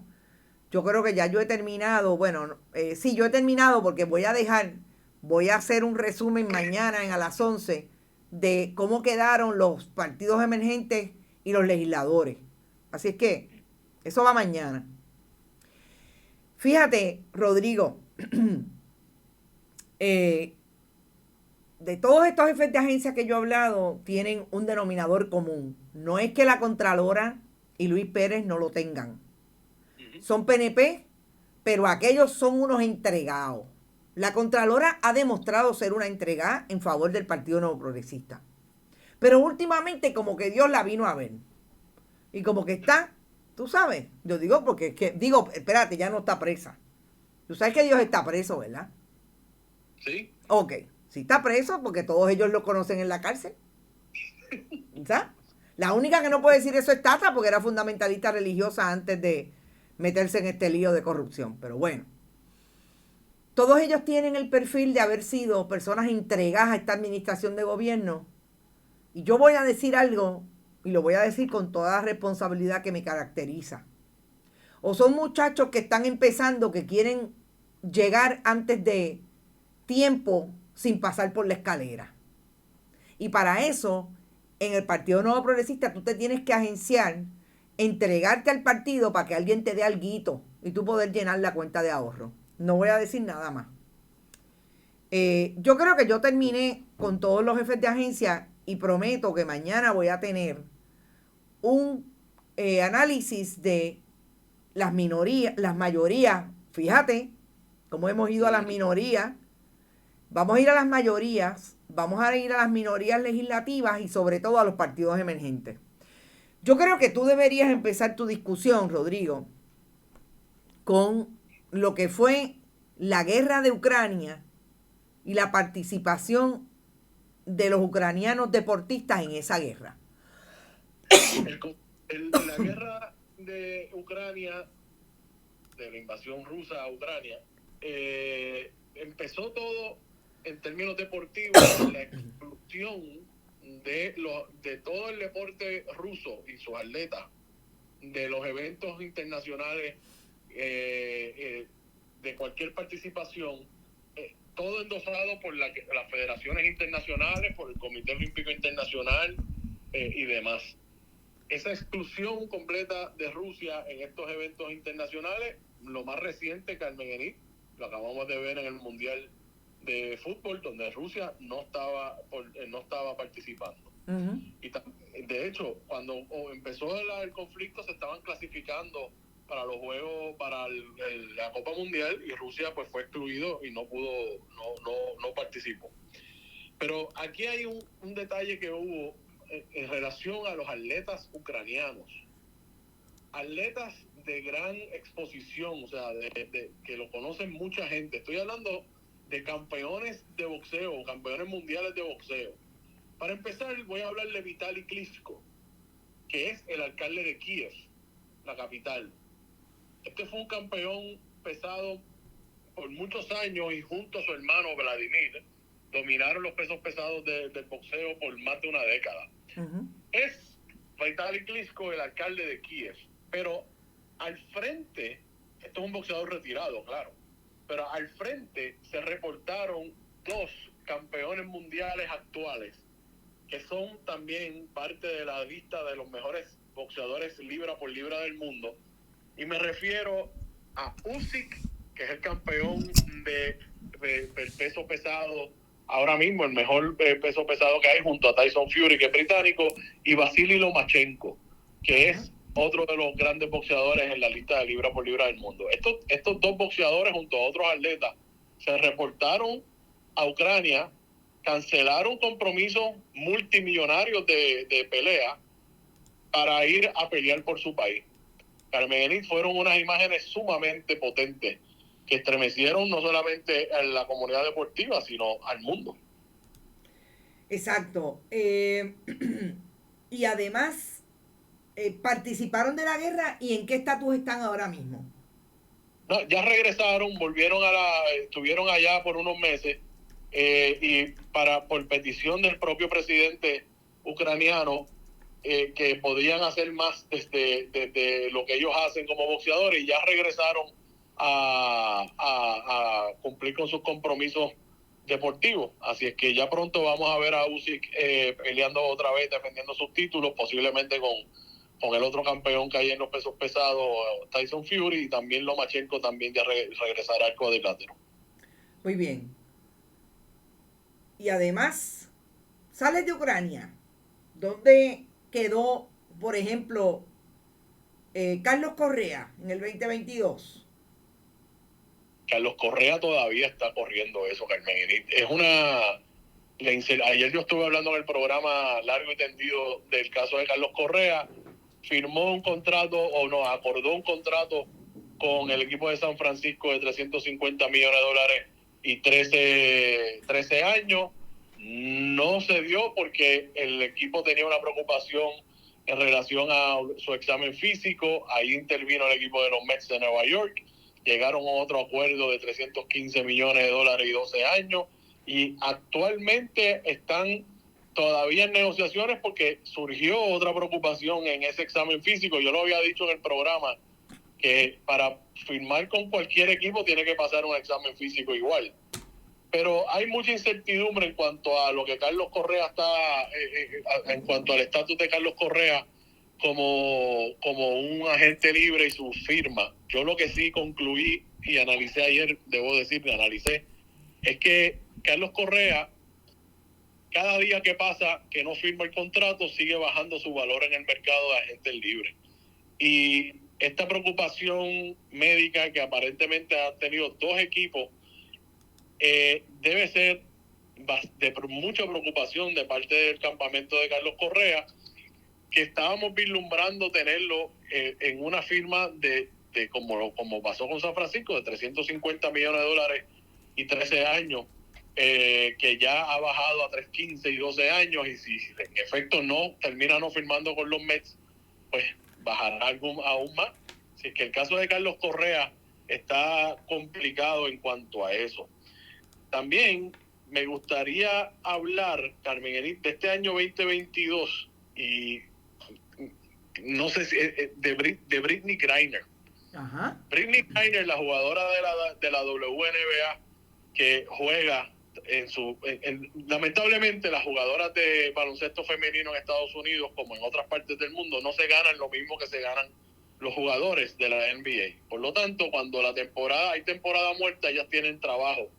Speaker 3: Yo creo que ya yo he terminado. Bueno, sí, yo he terminado porque voy a hacer un resumen mañana a las 11 de cómo quedaron los partidos emergentes y los legisladores. Así es que eso va mañana. Fíjate, Rodrigo, de todos estos jefes de agencia que yo he hablado, tienen un denominador común. No es que la Contralora y Luis Pérez no lo tengan. Son PNP, pero aquellos son unos entregados. La Contralora ha demostrado ser una entregada en favor del Partido Nuevo Progresista. Pero últimamente como que Dios la vino a ver. Y como que está, tú sabes, yo digo porque es que, digo, espérate, ya no está presa. Tú sabes que Dios está preso, ¿verdad?
Speaker 4: Sí.
Speaker 3: Ok, si está preso porque todos ellos lo conocen en la cárcel. ¿Sabes? La única que no puede decir eso es Tata porque era fundamentalista religiosa antes de meterse en este lío de corrupción. Pero bueno. Todos ellos tienen el perfil de haber sido personas entregadas a esta administración de gobierno. Y yo voy a decir algo, y lo voy a decir con toda la responsabilidad que me caracteriza. O son muchachos que están empezando, que quieren llegar antes de tiempo sin pasar por la escalera. Y para eso, en el Partido Nuevo Progresista, tú te tienes que agenciar, entregarte al partido para que alguien te dé alguito y tú poder llenar la cuenta de ahorro. No voy a decir nada más. Yo creo que yo terminé con todos los jefes de agencia y prometo que mañana voy a tener un análisis de las minorías, las mayorías. Fíjate cómo hemos ido a las minorías. Vamos a ir a las mayorías, vamos a ir a las minorías legislativas y sobre todo a los partidos emergentes. Yo creo que tú deberías empezar tu discusión, Rodrigo, con lo que fue la guerra de Ucrania y la participación de los ucranianos deportistas en esa guerra.
Speaker 4: La guerra de Ucrania, de la invasión rusa a Ucrania, empezó todo en términos deportivos, la exclusión de todo el deporte ruso y sus atletas de los eventos internacionales, de cualquier participación, todo endosado por las federaciones internacionales, por el Comité Olímpico Internacional, y demás. Esa exclusión completa de Rusia en estos eventos internacionales, lo más reciente, Carmen Enid, lo acabamos de ver en el Mundial de Fútbol, donde Rusia no estaba participando. Uh-huh. Y de hecho, cuando empezó el conflicto, se estaban clasificando para los juegos, para la Copa Mundial, y Rusia pues fue excluido y no participó. Pero aquí hay un detalle que hubo en relación a los atletas ucranianos. Atletas de gran exposición, o sea, que lo conocen mucha gente. Estoy hablando de campeones de boxeo, campeones mundiales de boxeo. Para empezar, voy a hablar de Vitaly Klitschko, que es el alcalde de Kiev, la capital. Este fue un campeón pesado por muchos años y junto a su hermano Vladimir dominaron los pesos pesados del boxeo por más de una década. Uh-huh. Es Vitaly Klitschko el alcalde de Kiev, pero al frente, esto es un boxeador retirado, claro, pero al frente se reportaron 2 campeones mundiales actuales que son también parte de la lista de los mejores boxeadores libra por libra del mundo, y me refiero a Usyk, que es el campeón del peso pesado ahora mismo, el mejor peso pesado que hay, junto a Tyson Fury, que es británico, y Vasily Lomachenko, que es otro de los grandes boxeadores en la lista de libra por libra del mundo. Estos 2 boxeadores, junto a otros atletas, se reportaron a Ucrania, cancelaron compromisos multimillonarios de pelea para ir a pelear por su país. Carmen Enid, fueron unas imágenes sumamente potentes que estremecieron no solamente a la comunidad deportiva, sino al mundo.
Speaker 3: Exacto. Y además, participaron de la guerra, ¿y en qué estatus están ahora mismo?
Speaker 4: No, ya regresaron, estuvieron allá por unos meses, y por petición del propio presidente ucraniano, que podían hacer más desde lo que ellos hacen como boxeadores, y ya regresaron a cumplir con sus compromisos deportivos. Así es que ya pronto vamos a ver a Usyk peleando otra vez, defendiendo sus títulos, posiblemente con el otro campeón que hay en los pesos pesados, Tyson Fury, y también Lomachenko también ya regresará al cuadrilátero.
Speaker 3: Muy bien. Y además, sales de Ucrania, donde quedó, por ejemplo, Carlos Correa en el 2022.
Speaker 4: Carlos Correa todavía está corriendo eso, Carmen. Ayer yo estuve hablando en el programa largo y tendido del caso de Carlos Correa. Firmó un contrato, acordó un contrato con el equipo de San Francisco de $350 millones y 13 años. No se dio porque el equipo tenía una preocupación en relación a su examen físico. Ahí intervino el equipo de los Mets de Nueva York. Llegaron a otro acuerdo de $315 millones y 12 años. Y actualmente están todavía en negociaciones porque surgió otra preocupación en ese examen físico. Yo lo había dicho en el programa que para firmar con cualquier equipo tiene que pasar un examen físico igual. Pero hay mucha incertidumbre en cuanto a lo que Carlos Correa está, en cuanto al estatus de Carlos Correa como un agente libre y su firma. Yo lo que sí concluí y analicé ayer, es que Carlos Correa, cada día que pasa que no firma el contrato, sigue bajando su valor en el mercado de agentes libres. Y esta preocupación médica que aparentemente han tenido 2 equipos, debe ser de mucha preocupación de parte del campamento de Carlos Correa, que estábamos vislumbrando tenerlo en una firma de como pasó con San Francisco, de $350 millones y 13 años, que ya ha bajado a 315 y 12 años, y si en efecto termina no firmando con los Mets, pues bajará aún más. Así es que el caso de Carlos Correa está complicado en cuanto a eso. También me gustaría hablar, Carmen Enid, de este año 2022, y no sé si de Brittney Griner. Ajá. Brittney Griner, la jugadora de la WNBA, que juega lamentablemente las jugadoras de baloncesto femenino en Estados Unidos, como en otras partes del mundo, no se ganan lo mismo que se ganan los jugadores de la NBA. Por lo tanto, cuando hay temporada muerta, ellas tienen trabajo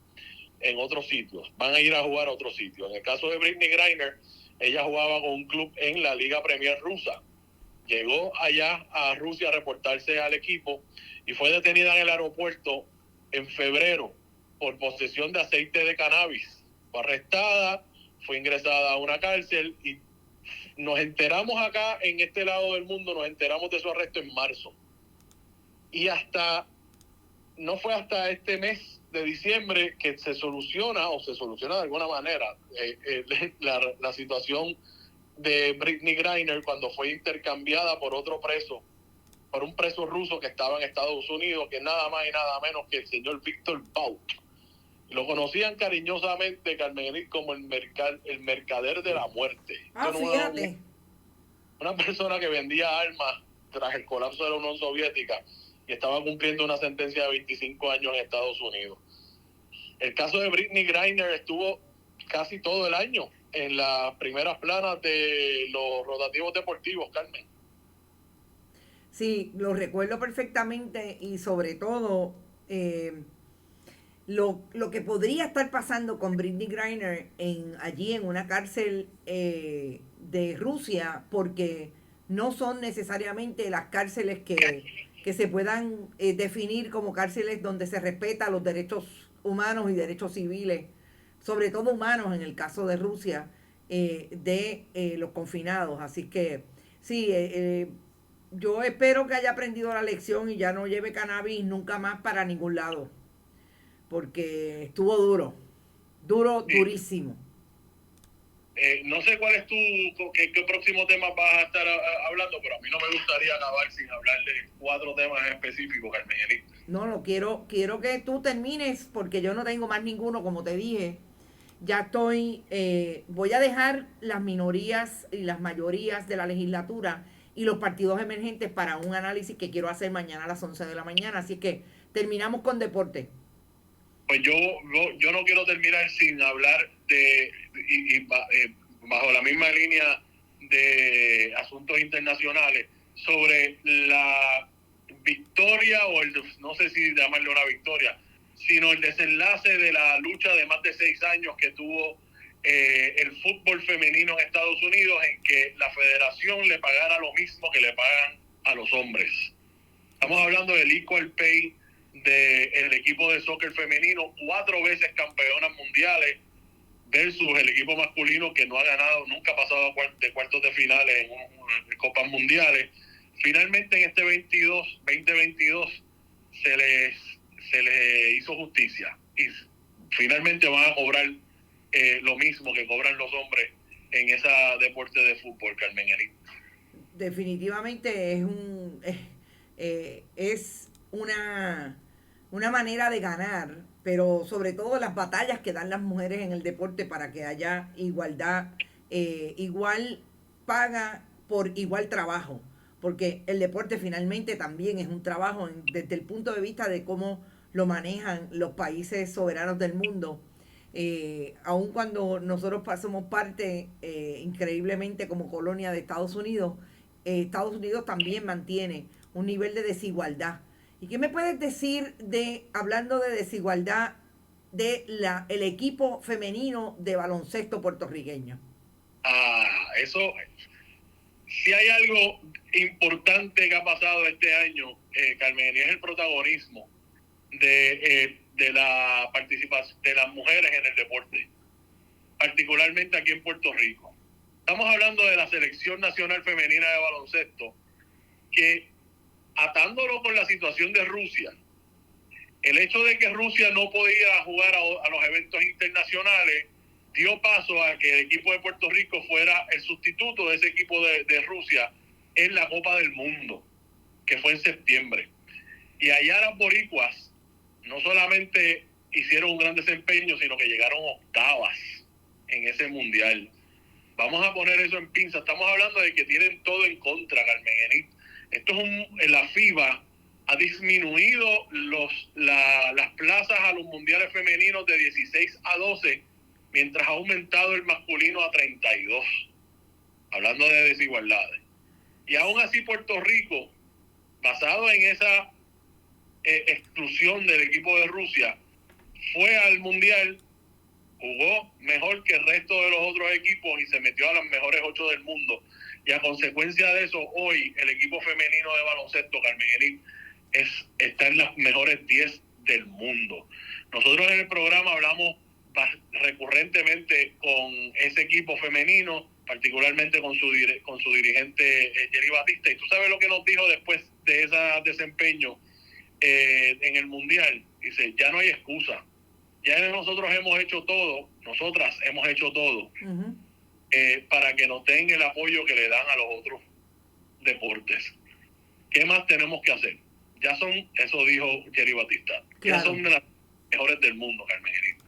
Speaker 4: en otros sitios, van a ir a jugar a otros sitios. En el caso de Brittney Griner, ella jugaba con un club en la Liga Premier rusa. Llegó allá a Rusia a reportarse al equipo y fue detenida en el aeropuerto en febrero por posesión de aceite de cannabis. Fue arrestada, fue ingresada a una cárcel y nos enteramos acá en este lado del mundo, nos enteramos de su arresto en marzo. Y no fue hasta este mes de diciembre que se soluciona de alguna manera la situación de Brittney Griner cuando fue intercambiada por un preso ruso que estaba en Estados Unidos, que es nada más y nada menos que el señor Víctor Bout. Lo conocían cariñosamente, Carmen Enid, como el mercader de la muerte.
Speaker 3: Fíjate.
Speaker 4: Una persona que vendía armas tras el colapso de la Unión Soviética y estaba cumpliendo una sentencia de 25 años en Estados Unidos. El caso de Brittney Griner estuvo casi todo el año en las primeras planas de los rotativos deportivos, Carmen.
Speaker 3: Sí, lo recuerdo perfectamente y sobre todo lo que podría estar pasando con Brittney Griner allí en una cárcel de Rusia, porque no son necesariamente las cárceles que se puedan definir como cárceles donde se respeta los derechos humanos y derechos civiles, sobre todo humanos en el caso de Rusia, de los confinados. Así que sí, yo espero que haya aprendido la lección y ya no lleve cannabis nunca más para ningún lado, porque estuvo durísimo.
Speaker 4: No sé cuál es qué próximo tema vas a estar hablando, pero a mí no me gustaría acabar sin hablar de 4 temas específicos, Carmen Enid.
Speaker 3: No, quiero que tú termines, porque yo no tengo más ninguno, como te dije. Ya voy a dejar las minorías y las mayorías de la legislatura y los partidos emergentes para un análisis que quiero hacer mañana a las 11 de la mañana. Así que terminamos con deporte.
Speaker 4: Pues yo no quiero terminar sin hablar bajo la misma línea de asuntos internacionales, sobre la victoria, no sé si llamarle una victoria, sino el desenlace de la lucha de más de 6 años que tuvo el fútbol femenino en Estados Unidos, en que la federación le pagara lo mismo que le pagan a los hombres. Estamos hablando del equal pay del equipo de soccer femenino, 4 veces campeonas mundiales, versus el equipo masculino que no ha ganado, nunca ha pasado de cuartos de finales en Copas Mundiales. Finalmente en este 2022 se les hizo justicia y finalmente van a cobrar lo mismo que cobran los hombres en ese deporte de fútbol, Carmen Enid.
Speaker 3: Definitivamente es una manera de ganar, pero sobre todo las batallas que dan las mujeres en el deporte para que haya igualdad, igual paga por igual trabajo, porque el deporte finalmente también es un trabajo desde el punto de vista de cómo lo manejan los países soberanos del mundo. Aun cuando nosotros somos parte increíblemente como colonia de Estados Unidos también mantiene un nivel de desigualdad. ¿Y qué me puedes decir hablando de desigualdad, el equipo femenino de baloncesto puertorriqueño?
Speaker 4: Eso, si hay algo importante que ha pasado este año, Carmen, es el protagonismo de la participación de las mujeres en el deporte, particularmente aquí en Puerto Rico. Estamos hablando de la Selección Nacional Femenina de Baloncesto, que, atándolo con la situación de Rusia, el hecho de que Rusia no podía jugar a los eventos internacionales dio paso a que el equipo de Puerto Rico fuera el sustituto de ese equipo de Rusia en la Copa del Mundo, que fue en septiembre. Y allá las boricuas no solamente hicieron un gran desempeño, sino que llegaron octavas en ese mundial. Vamos a poner eso en pinza. Estamos hablando de que tienen todo en contra, Carmen Enid. Esto es la FIBA ha disminuido las plazas a los mundiales femeninos de 16 a 12, mientras ha aumentado el masculino a 32, hablando de desigualdades. Y aún así Puerto Rico, basado en esa exclusión del equipo de Rusia, fue al mundial, jugó mejor que el resto de los otros equipos y se metió a las mejores 8 del mundo. Y a consecuencia de eso, hoy el equipo femenino de baloncesto, Carmen Enid, está en las mejores 10 del mundo. Nosotros en el programa hablamos recurrentemente con ese equipo femenino, particularmente con su dirigente Jerry Batista, y tú sabes lo que nos dijo después de ese desempeño en el mundial. Dice, ya no hay excusa, ya nosotros hemos hecho todo, nosotras hemos hecho todo para que nos den el apoyo que le dan a los otros deportes. ¿Qué más tenemos que hacer? Ya son, eso dijo Jerry Batista, claro, ya son de las mejores del mundo, Carmen Enid.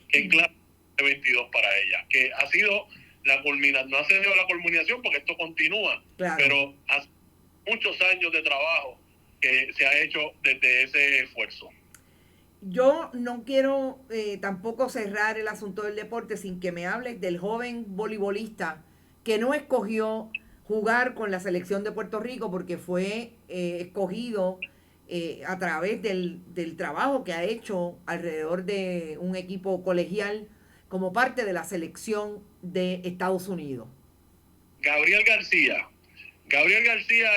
Speaker 4: Que claro, 22 para ella, que ha sido la culminación, no ha sido la culminación porque esto continúa, claro, pero hace muchos años de trabajo que se ha hecho desde ese esfuerzo.
Speaker 3: Yo no quiero tampoco cerrar el asunto del deporte sin que me hables del joven voleibolista que no escogió jugar con la selección de Puerto Rico porque fue escogido a través del trabajo que ha hecho alrededor de un equipo colegial como parte de la selección de Estados Unidos.
Speaker 4: Gabriel García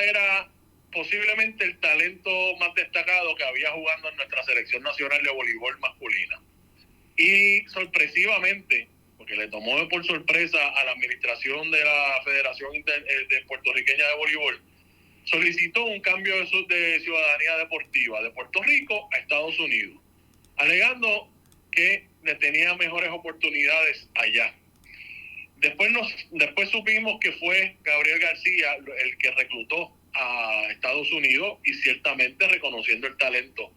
Speaker 4: era posiblemente el talento más destacado que había jugando en nuestra selección nacional de voleibol masculina. Y sorpresivamente, porque le tomó por sorpresa a la administración de la Federación de Puertorriqueña de Voleibol, solicitó un cambio de ciudadanía deportiva de Puerto Rico a Estados Unidos, alegando que tenía mejores oportunidades allá. Después supimos que fue Gabriel García el que reclutó a Estados Unidos, y ciertamente, reconociendo el talento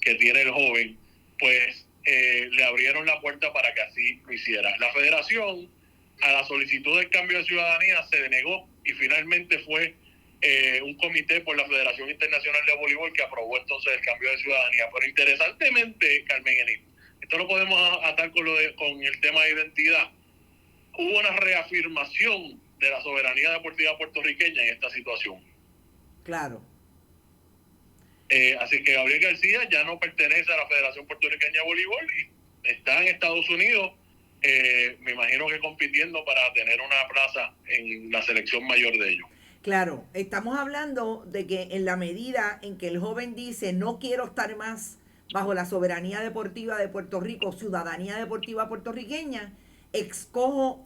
Speaker 4: que tiene el joven, pues le abrieron la puerta para que así lo hiciera. La federación, a la solicitud del cambio de ciudadanía, se denegó, y finalmente fue un comité por la Federación Internacional de Voleibol que aprobó entonces el cambio de ciudadanía. Pero interesantemente, Carmen Enid, esto lo podemos atar con el tema de identidad. Hubo una reafirmación de la soberanía deportiva puertorriqueña en esta situación.
Speaker 3: Claro.
Speaker 4: Así que Gabriel García ya no pertenece a la Federación Puertorriqueña de Voleibol y está en Estados Unidos, me imagino que compitiendo para tener una plaza en la selección mayor de ellos.
Speaker 3: Claro, estamos hablando de que en la medida en que el joven dice no quiero estar más bajo la soberanía deportiva de Puerto Rico, ciudadanía deportiva puertorriqueña, escojo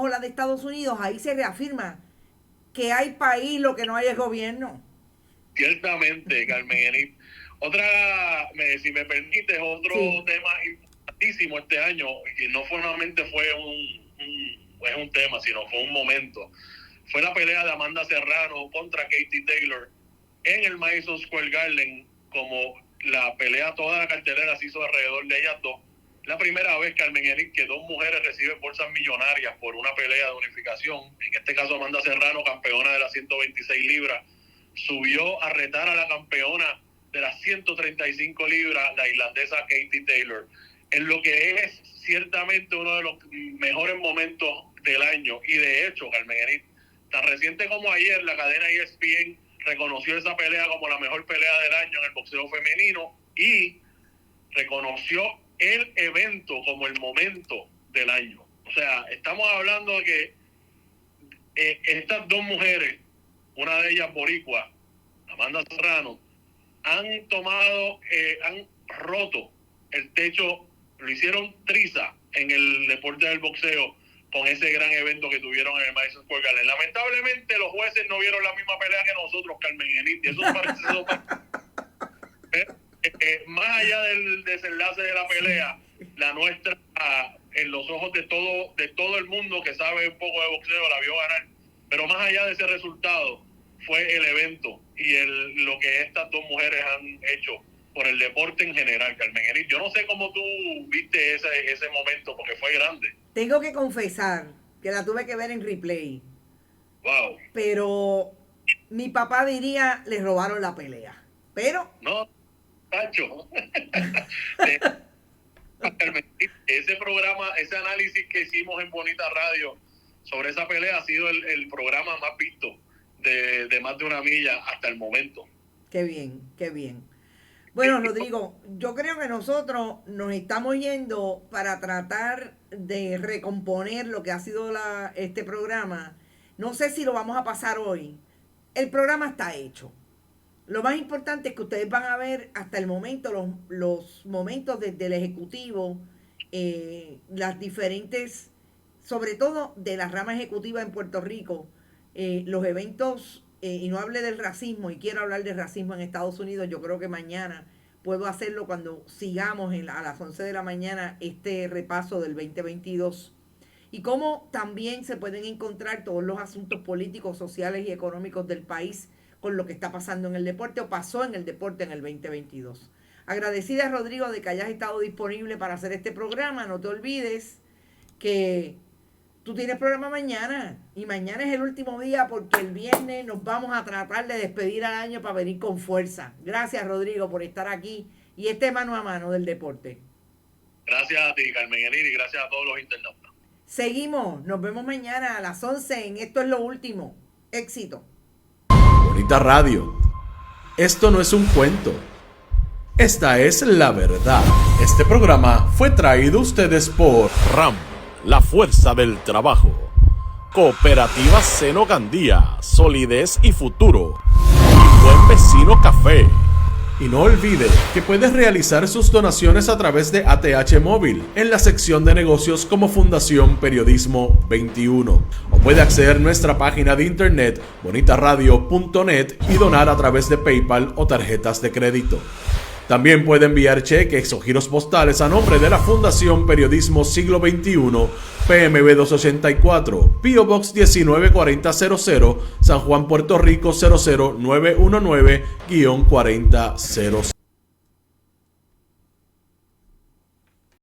Speaker 3: la de Estados Unidos, ahí se reafirma que hay país, lo que no hay es gobierno.
Speaker 4: Ciertamente, Carmen Enid. Si me permites, otro tema importantísimo este año, que no solamente fue un tema, sino fue un momento, fue la pelea de Amanda Serrano contra Katie Taylor en el Madison Square Garden. Como la pelea, toda la cartelera se hizo alrededor de ellas dos. La primera vez, Carmen Enid, que dos mujeres reciben bolsas millonarias por una pelea de unificación. En este caso, Amanda Serrano, campeona de las 126 libras, subió a retar a la campeona de las 135 libras, la irlandesa Katie Taylor, en lo que es ciertamente uno de los mejores momentos del año. Y de hecho, Carmen Enid, tan reciente como ayer, la cadena ESPN reconoció esa pelea como la mejor pelea del año en el boxeo femenino y reconoció el evento como el momento del año. O sea, estamos hablando de que estas dos mujeres, una de ellas boricua, Amanda Serrano, han roto el techo, lo hicieron triza en el deporte del boxeo con ese gran evento que tuvieron en el Madison Square Garden. Lamentablemente los jueces no vieron la misma pelea que nosotros, Carmen Enid, y eso parece más allá del desenlace de la pelea, la nuestra, en los ojos de todo el mundo que sabe un poco de boxeo, la vio ganar. Pero más allá de ese resultado, fue el evento y lo que estas dos mujeres han hecho por el deporte en general, Carmen Enid. Yo no sé cómo tú viste ese momento, porque fue grande.
Speaker 3: Tengo que confesar que la tuve que ver en replay.
Speaker 4: Wow.
Speaker 3: Pero mi papá diría, le robaron la pelea. Pero...
Speaker 4: No, Tacho. Ese programa, ese análisis que hicimos en Bonita Radio sobre esa pelea ha sido el programa más visto de más de una milla hasta el momento.
Speaker 3: Qué bien, qué bien. Bueno, Rodrigo, yo creo que nosotros nos estamos yendo para tratar de recomponer lo que ha sido este programa. No sé si lo vamos a pasar hoy. El programa está hecho. Lo más importante es que ustedes van a ver hasta el momento los momentos desde el Ejecutivo, las diferentes, sobre todo de la rama ejecutiva en Puerto Rico, los eventos, y no hable del racismo, y quiero hablar del racismo en Estados Unidos. Yo creo que mañana puedo hacerlo cuando sigamos a las 11 de la mañana este repaso del 2022. Y cómo también se pueden encontrar todos los asuntos políticos, sociales y económicos del país con lo que está pasando en el deporte o pasó en el deporte en el 2022. Agradecida, Rodrigo, de que hayas estado disponible para hacer este programa. No te olvides que tú tienes programa mañana y mañana es el último día porque el viernes nos vamos a tratar de despedir al año para venir con fuerza. Gracias, Rodrigo, por estar aquí y este mano a mano del deporte.
Speaker 4: Gracias a ti, Carmen Yaniri, y gracias a todos los internautas.
Speaker 3: Seguimos, nos vemos mañana a las 11 en Esto es lo Último. Éxito.
Speaker 1: Bonita Radio. Esto no es un cuento. Esta es la verdad. Este programa fue traído a ustedes por
Speaker 2: RAM, la fuerza del trabajo. Cooperativa Seno Gandía, solidez y futuro. Y Buen Vecino Café.
Speaker 1: Y no olvide que puedes realizar sus donaciones a través de ATH Móvil en la sección de negocios como Fundación Periodismo 21. O puede acceder a nuestra página de internet bonitaradio.net y donar a través de PayPal o tarjetas de crédito. También puede enviar cheques o giros postales a nombre de la Fundación Periodismo Siglo XXI, PMB 284, P.O. Box 194000, San Juan, Puerto Rico 00919-4000.